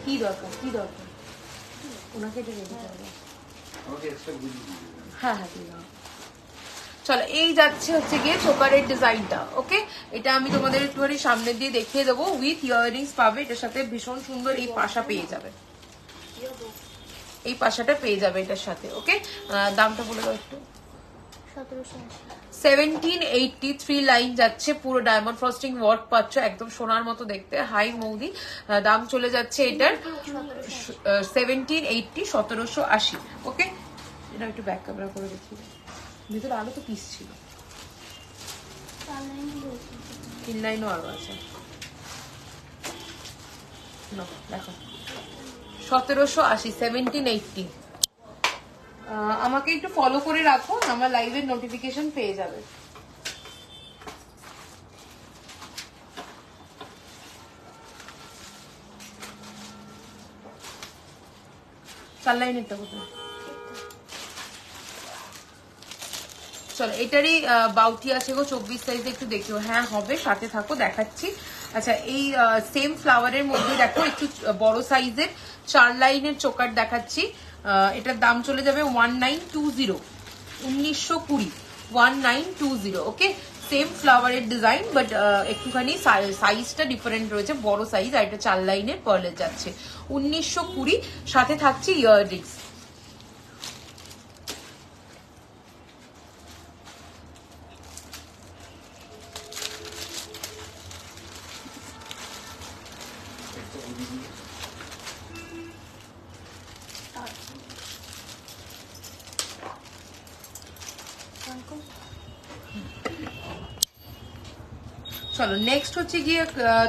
Speaker 1: কি দরকার কি দরকার ওনাকে এটা রেডি করবে। হ্যাঁ হ্যাঁ ঠিক আছে। চলো এই যাচ্ছে হচ্ছে গিয়ে চোকারের ডিজাইনটা। ওকে এটা আমি তোমাদের একটুখানি সামনে দিয়ে দেখিয়ে দেবো। উইথ ইয়াররিংস পাবে, এটার সাথে ভীষণ সুন্দর এই পাশা পেয়ে যাবে, এই পাশাটা পেয়ে যাবে এটার সাথে। ওকে দামটা বলে দাও একটু। 1783 লাইন যাচ্ছে, পুরো ডায়মন্ড ফ্রস্টিং ওয়ার্ক পাচ্ছ, একদম সোনার মতো দেখতে। হাই মৌদি, দাম চলে যাচ্ছে এটার 1780, 1780। ওকে এটা একটু ব্যাক ক্যামেরা করে দেখি, ভিতরে আলো তো পিস ছিল, 3 লাইনও আরো আছে। দেখো 1780, 1780। আমাকে একটু ফলো করে রাখো, আমার লাইভের নোটিফিকেশন পেয়ে যাবে। চার লাইনেরটা কোথায়? চলো এটারই বাউটি আছে গো 24 সাইজে, একটু দেখিও। হ্যাঁ হবে, সাথে থাকো দেখাচ্ছি। আচ্ছা এই সেম ফ্লাওয়ারের মধ্যে দেখো একটু বড় সাইজের 4 লাইনের চোকার দেখাচ্ছি। এটার দাম চলে যাবে 1920, 1920, 1920। ওকে সেম ফ্লাওয়ারের ডিজাইন, বাট একটুখানি সাইজটা ডিফারেন্ট রয়েছে, বড় সাইজ। আর এটা 4 লাইনের পার্লে যাচ্ছে 1920, সাথে থাকছে ইয়াররিংস। চলো নেক্সট হচ্ছে গিয়ে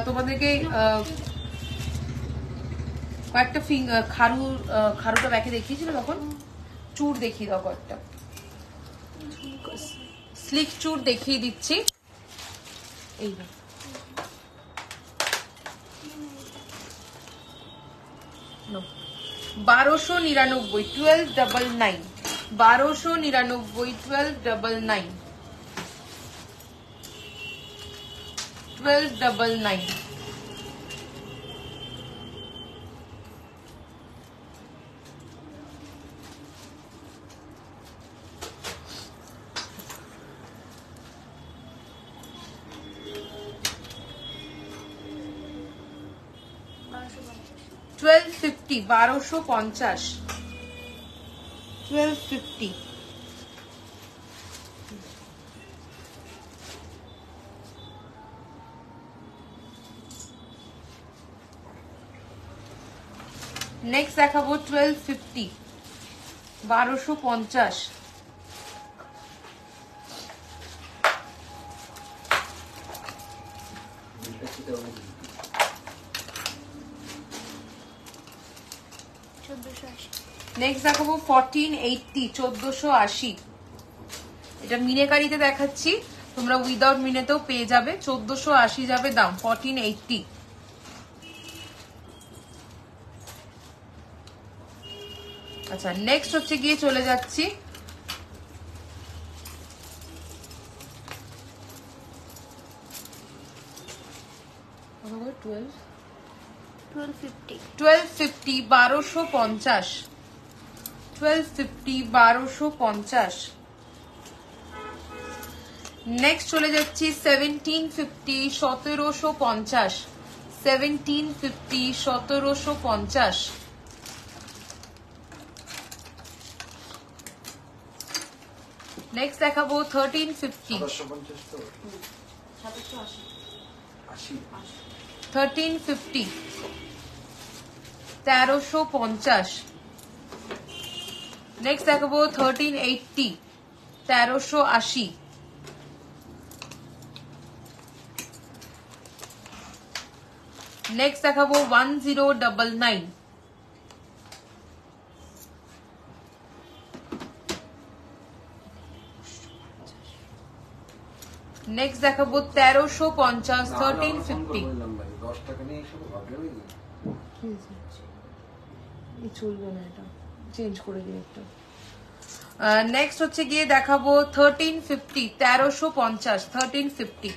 Speaker 1: তোমাদেরকে কয়েকটা খারুটা ব্যাকে দেখিয়েছিল তখন, চুর দেখিয়ে দাও কয়েকটা। স্লিক চুর দেখিয়ে দিচ্ছি। এই 1299, 1299, 1299, 1299, 1299। $1250, 1250, 1250। নেক্সট দেখাবো 1250, 1250। নেক্সট দেখাবো 1480, 1480। এটা মিনেকারিতে দেখাচ্ছি, তোমরা উইদাউট মিনেতেও পেয়ে যাবে। 1480 যাবে দাম, 1480। আচ্ছা, নেক্সট হচ্ছে গিয়ে চলে যাচ্ছি $1250, 1250, 1250। নেক্সট চলে যাচ্ছি 1750, 1750, 1750, 1750। নেক্সট দেখাবো 1350, 1350, 1350। নেক্সট দেখাবো 1380, 1380। নেক্সট দেখাবো 1099। নেক্সট দেখাবো 1350, 1350। চলবে না, এটা চেঞ্জ করে দিই একটা। নেক্সট হচ্ছে গিয়ে দেখাবো 1350, 1350, 1350।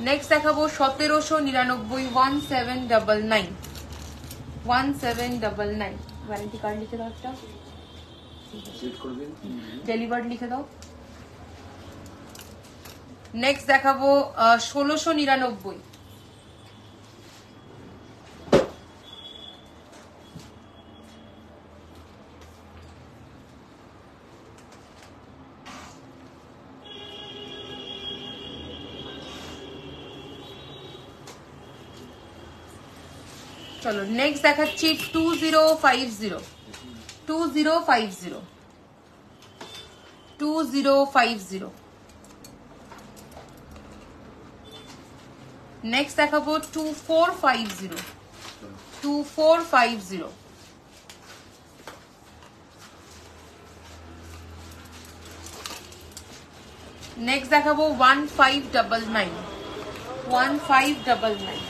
Speaker 1: নেক্সট দেখাবো 1799, 1799, 1799। ওয়ারেন্টি কার্ড লিখে দাও একটা, ডেলিভার্ড লিখে দাও। নেক্সট দেখাবো 1699। চলো নেক্সট দেখাচ্ছি 2050, 2050, 2050। নেক্সট দেখাবো 2450, 2450। নেক্সট দেখাবো 1599, 1599।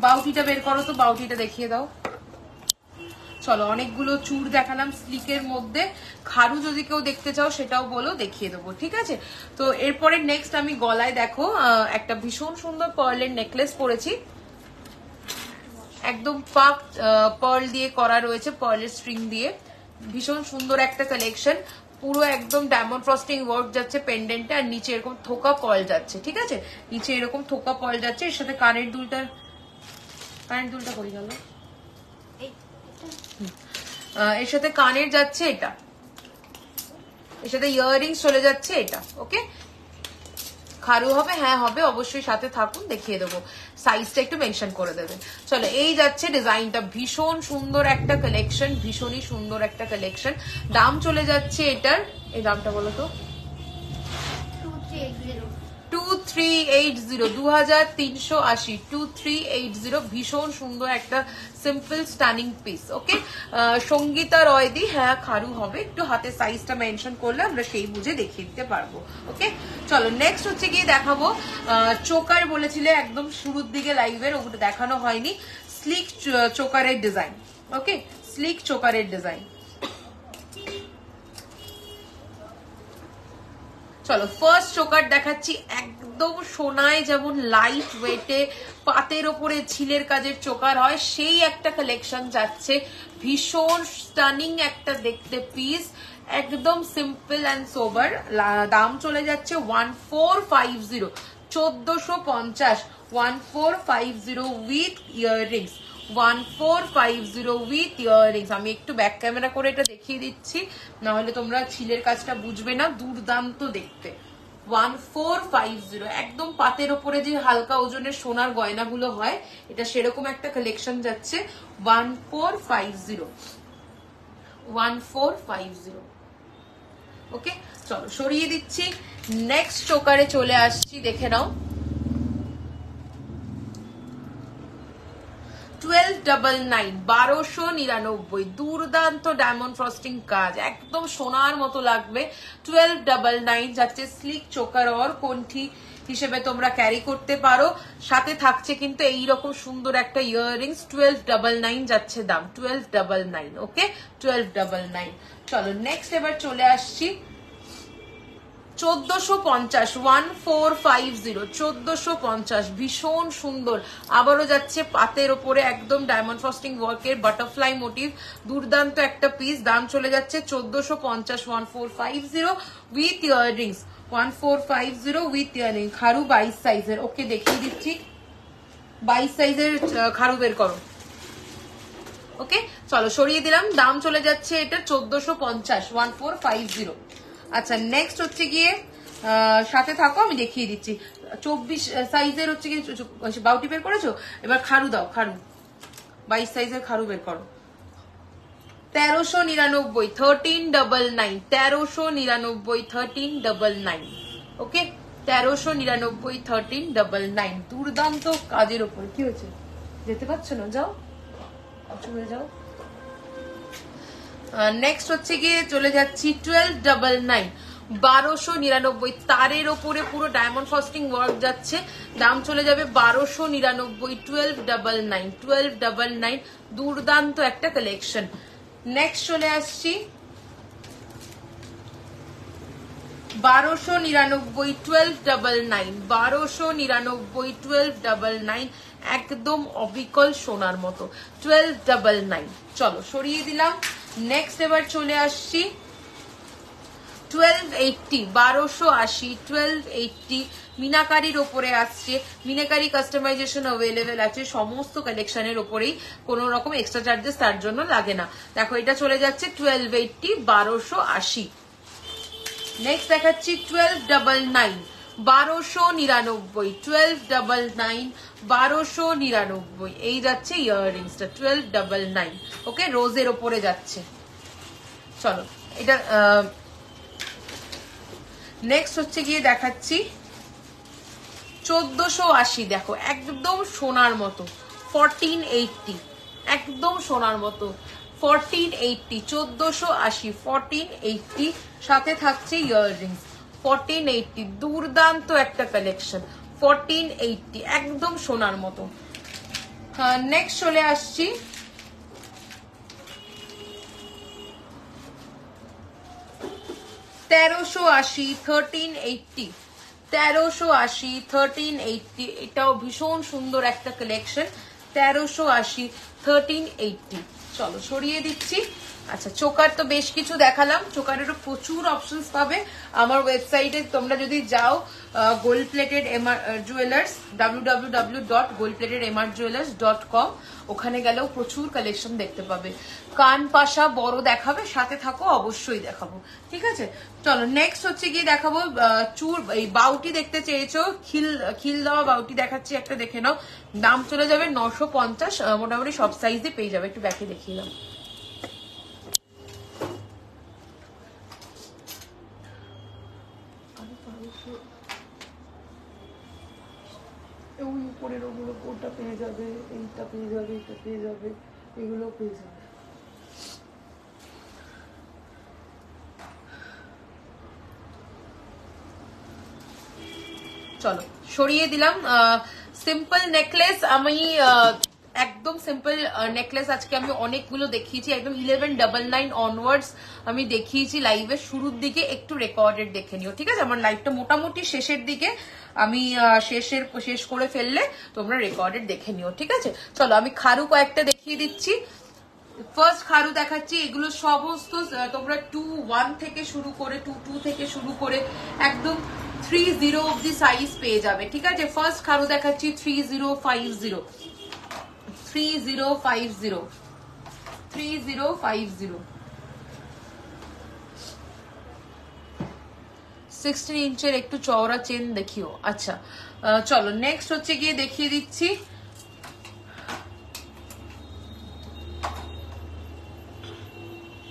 Speaker 1: বাউটিটা বের করো তো, বাউটিটা দেখিয়ে দাও। চলো অনেকগুলো চূড় দেখালাম স্লিকের মধ্যে, খারু যদি কেউ দেখতে চাও সেটাও বলো, দেখিয়ে দেবো, ঠিক আছে। তো এরপরে নেক্সট আমি গলায় দেখো একটা ভীষণ সুন্দর পার্লের নেকলেস পরেছি, একদম পাক পার্ল দিয়ে করা রয়েছে, পার্লের স্ট্রিং দিয়ে, ভীষণ সুন্দর একটা কালেকশন। পুরো একদম ডায়মন্ড ফ্রস্টিং ওয়ার্ক যাচ্ছে পেন্ডেন্টে, আর নিচে এরকম থোকা পার্ল যাচ্ছে, ঠিক আছে, নিচে এরকম থোকা পার্ল যাচ্ছে। এর সাথে কানের দুলটা করে গেল, এর সাথে কানের যাচ্ছে এটা, এর সাথে ইয়াররিংস চলে যাচ্ছে এটা। ওকে, খারু হবে? হ্যাঁ হবে, অবশ্যই সাথে থাকুন, দেখিয়ে দেবো, সাইজটা একটু মেনশন করে দেবে। চলো এই যাচ্ছে ডিজাইনটা, ভীষণ সুন্দর একটা কালেকশন, ভীষণই সুন্দর একটা কালেকশন। দাম চলে যাচ্ছে এটার, এই দামটা বলো তো, 2380, 2380, 2380। ভীষণ সুন্দর একটা সিম্পল স্টানিং পিস। ওকে, সঙ্গীতা রয়দি, হ্যাঁ খারু হবে, একটু হাতে সাইজটা মেনশন করলে আমরা সেই বুঝে দেখিয়ে দিতে পারবো। ওকে, চলো নেক্সট হচ্ছে গিয়ে দেখাবো চোকার, বলেছিলে একদম শুরুর দিকে লাইভের, ওগুলো দেখানো হয়নি, স্লিক চোকারের ডিজাইন। ওকে, স্লিক চোকারের ডিজাইন। চলো ফার্স্ট চোকার দেখাচ্ছি, একদম সোনায় যেমন লাইট ওয়েটে পাতের ওপরে ঝিলের কাজের চোকার হয়, সেই একটা কালেকশন যাচ্ছে, ভীষণ স্টানিং একটা দেখতে পিস, একদম সিম্পল অ্যান্ড সোবার। দাম চলে যাচ্ছে 1450, 1450, 1450 উইথ ইয়াররিংস, 1450 উইথ ইয়াররিংস। আমি একটু ব্যাক ক্যামেরা করে এটা দেখিয়ে দিচ্ছি, নাহলে তোমরা ছিলের কাজটা বুঝবে না, দুর্দান্ত দেখতে। 1450, একদম পাতের ওপরে যে হালকা ওজনের সোনার গয়নাগুলো হয়, এটা সেরকম একটা কালেকশন যাচ্ছে 1450, 1450। ওকে, চলো সরিয়ে দিচ্ছি। নেক্সট চোকারে চলে আসছি, দেখে নাও 1299, 1299, দুর্দান্ত ডায়মন্ড ফ্রস্টিং কাজ, একদম সোনার মতো লাগবে। 1299 যাচ্ছে স্লিক চোকার অর কোন্ঠি হিসেবে তোমরা ক্যারি করতে পারো, সাথে থাকছে কিন্তু এইরকম সুন্দর একটা ইয়াররিংস। 1299 যাচ্ছে দাম, 1299। ওকে, 1299। চলো নেক্সট এবার চলে আসছি 1450, 1450, 1450, ভীষণ সুন্দর। আবারও যাচ্ছে পাতের ওপরে একদম ডায়মন্ড ফ্রস্টিং ওয়ার্কের বাটারফ্লাই মোটিভ, দুর্দান্ত একটা পিস। দাম চলে যাচ্ছে 1450, 1450 উইথ ইয়াররিংস, 1450 উইথ ইয়াররিং। খারু 22 সাইজের। ওকে, দেখিয়ে দিচ্ছি 22 সাইজের খারু বের করো। ওকে, চলো সরিয়ে দিলাম। দাম চলে যাচ্ছে এটা 1450, 1450। আচ্ছা, নেক্সট হচ্ছে গিয়ে সাথে থাকো, আমি দেখিয়ে দিচ্ছি। 24 সাইজের হচ্ছে গিয়ে বাউটি বের করেছো, এবার খারু দাও। খারু 22 সাইজের খারু বের করো। 1399, 1399, 1399, 1399। ওকে, 1399, 1399, দুর্দান্ত কাজের ওপর। কি হয়েছে, যেতে পারছো না? যাও, চলে যাও। নেক্সট হচ্ছে গিয়ে চলে যাচ্ছি 1299, 1299, তারের ওপরে পুরো ডায়মন্ড ফ্রস্টিং ওয়ার্ক যাচ্ছে। দাম চলে যাবে 1299, 1299, 1299, দুর্দান্ত একটা কালেকশন। নেক্সট চলে আসছি 1299, 1299, 1299, 1299, একদম অবিকল সোনার মতো, 1299। চলো সরিয়ে দিলাম। নেক্সট এবার চলে আসছি 1280, 1280, 1280, মিনাকারির ওপরে আসছে। মিনাকারি কাস্টমাইজেশন অ্যাভেলেবেল আছে সমস্ত কালেকশনের ওপরেই, কোনো রকম এক্সট্রা চার্জেস তার জন্য লাগে না। দেখো, এটা চলে যাচ্ছে 1280, 1280। নেক্সট দেখাচ্ছি 1299, 1299, 1299, 1299, এই যাচ্ছে ইয়াররিংসটা 1299। ওকে, রোজের ওপরে যাচ্ছে। চলো এটা নেক্সট হচ্ছে গিয়ে দেখাচ্ছি 1480, দেখো একদম সোনার মতো, 1480, একদম সোনার মতো, 1480, 1480, 1480, সাথে থাকছে ইয়াররিংস, 1480, দুর্দান্ত একটা কালেকশন, 1480, একদম সোনার মতো। নেক্সট চলে আসছি 1380, 1380, 1380, 1380, এটাও ভীষণ সুন্দর একটা কালেকশন, 1380, 1380। চলো সরিয়ে দিচ্ছি। আচ্ছা, চোকার তো বেশ কিছু দেখালাম, চোকারেরও প্রচুর অপশনস পাবে আমার ওয়েবসাইটে। তোমরা যদি যাও গোল্ড প্লেটেড জুয়েলার্স, www.goldplatedmrjewelers.com, ওখানে গেলেও প্রচুর কালেকশন দেখতে পাবে। কান পাশা বড় দেখাবে, সাথে থাকো, অবশ্যই দেখাবো। ঠিক আছে, চলো নেক্সট হচ্ছে গিয়ে দেখাবো চুর, এই বাউটি দেখতে চেয়েছো, খিল দেওয়া বাউটি দেখাচ্ছি একটা, দেখে নাও। দাম চলে যাবে 950, মোটামুটি সব সাইজে পেয়ে যাবে। একটু ব্যাকে দেখিয়ে ওই উপরের ওগুলো, ওটা পেয়ে যাবে, এইটা পেয়ে যাবে, এটা পেয়ে যাবে, এগুলো পেয়ে যাবে। চলো সরিয়ে দিলাম। সিম্পল নেকলেস, আমি একদম সিম্পল নেকলেস আজকে আমি অনেকগুলো দেখিয়েছি, একদম 1199 অনওয়ার্ডস আমি দেখিয়েছি লাইভের শুরুর দিকে। একটু রেকর্ডেড দেখে নিও, ঠিক আছে? আমার লাইভটা মোটামুটি শেষের দিকে, আমি শেষ করে ফেললে তোমরা রেকর্ডেড দেখে নিও, ঠিক আছে? চলো আমি খারু কয়েকটা দেখিয়ে দিচ্ছি। ফার্স্ট খারু দেখাচ্ছি, এগুলো সমস্ত তোমরা 21 থেকে শুরু করে 22 থেকে শুরু করে একদম 30 অব্দি সাইজ পেয়ে যাবে, ঠিক আছে? ফার্স্ট খারু দেখাচ্ছি 3050, 3050, 3050, 16 ইঞ্চের একটু চওড়া চেন দেখিও। আচ্ছা চলো নেক্সট হচ্ছে গিয়ে দেখিয়ে দিচ্ছি,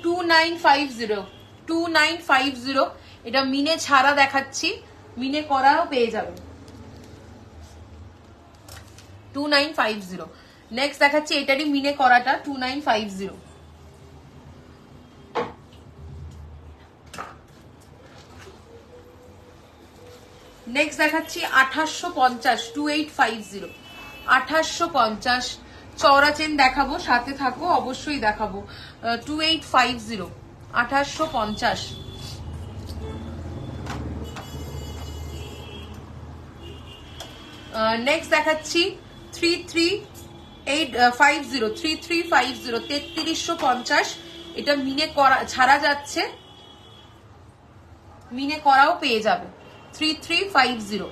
Speaker 1: 2950 এটা মিনে ছাড়া দেখাচ্ছি, মিনে করাও পেয়ে যাবেন 2950। নেক্সট দেখাচ্ছি এটারই মিনে করাটা 2950। নেক্সট দেখাচ্ছি 2850 2850 2850 চওড়া চেন দেখাবো, সাথে থাকো অবশ্যই দেখাবো। 2850 2850। নেক্সট দেখাচ্ছি 3350 3350 এটা মিনে করা ছাড়া যাচ্ছে, মিনে করাও পেয়ে যাবে 3350।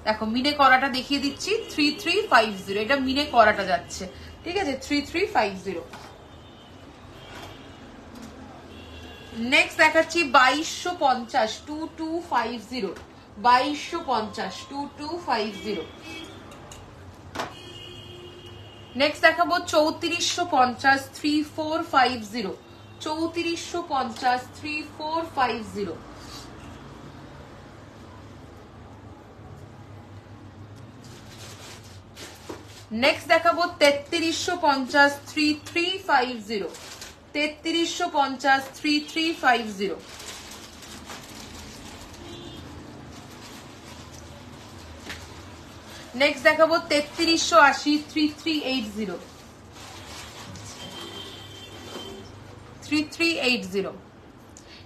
Speaker 1: দেখো মিনে করাটা দেখিয়ে দিচ্ছি 3350, এটা মিনে করাটা যাচ্ছে, ঠিক আছে 3350। নেক্সট দেখাচ্ছি 2250 2250 2250 2250। নেক্সট দেখাবো 3450 3450 3450 3450। নেক্সট দেখাবো 3350 3350 3350 3350। নেক্সট দেখাবো 3380 3380 3380।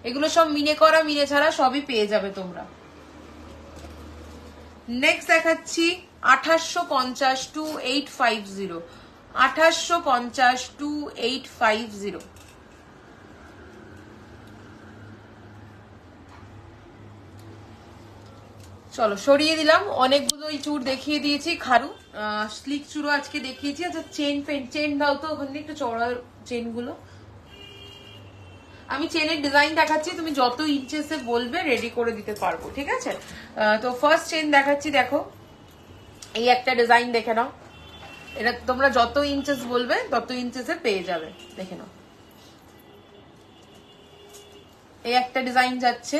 Speaker 1: এগুলো সব মিনে করা মিনে ছাড়া সবই পেয়ে যাবে তোমরা। নেক্সট দেখাচ্ছি 2850 2850 2850 2850। চলো সরিয়ে দিলাম, অনেকগুলো চুর দেখিয়ে দিয়েছি, খারু স্লিক চুরও আজকে দেখিয়েছি। আচ্ছা চেন দাও তো ওখান থেকে একটু চওড়া চেনগুলো। আমি চেনের ডিজাইন দেখাচ্ছি, তুমি যত ইঞ্চেসে বলবে রেডি করে দিতে পারবো, ঠিক আছে। তো ফার্স্ট চেন দেখাচ্ছি, দেখো এই একটা ডিজাইন দেখে নাও, এটা তোমরা যত ইঞ্চেস বলবে তত ইঞ্চেসে পেয়ে যাবে, দেখে নাও। এই একটা ডিজাইন যাচ্ছে,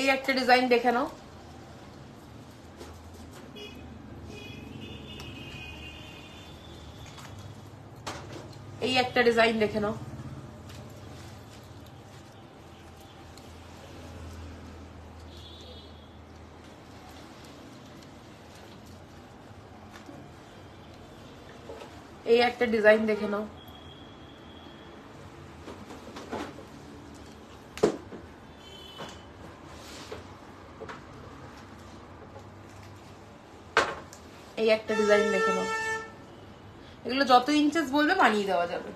Speaker 1: এই একটা ডিজাইন দেখে নাও, এই একটা ডিজাইন দেখে নাও, এই একটা ডিজাইন দেখে নাও, এই একটা ডিজাইন দেখে নাও। এগুলো যত ইঞ্চেস বলবে বানিয়ে দেওয়া যাবে।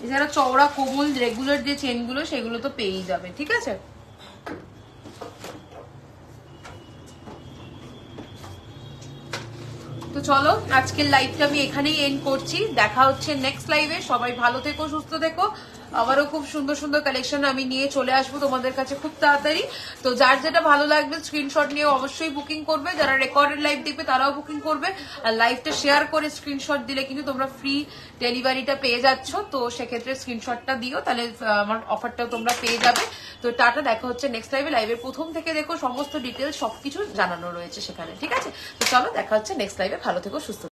Speaker 1: এছাড়া চওড়া কোমল রেগুলার যে চেনগুলো সেগুলো তো পেয়েই যাবে, ঠিক আছে। তো চলো আজকের লাইভটা আমি এখানেই এন্ড করছি, দেখা হচ্ছে নেক্সট লাইভে। সবাই ভালো থেকো, সুস্থ থেকো। আবারও খুব সুন্দর সুন্দর কালেকশন আমি নিয়ে চলে আসবো তোমাদের কাছে খুব তাড়াতাড়ি। তো যার যেটা ভালো লাগবে স্ক্রিনশট নিয়ে অবশ্যই বুকিং করবে, যারা রেকর্ডেড লাইভ দেখবে তারাও বুকিং করবে। আর লাইভটা শেয়ার করে স্ক্রিনশট দিলে কিন্তু তোমরা ফ্রি ডেলিভারিটা পেয়ে যাচ্ছ, তো সেক্ষেত্রে স্ক্রিনশটটা দিও, তাহলে আমার অফারটাও তোমরা পেয়ে যাবে। তো টাটা, দেখা হচ্ছে নেক্সট লাইভে। লাইভের প্রথম থেকে দেখো, সমস্ত ডিটেলস সবকিছু জানানো রয়েছে সেখানে, ঠিক আছে। তো চলো দেখা হচ্ছে নেক্সট লাইভে, ভালো থেকো, সুস্থ।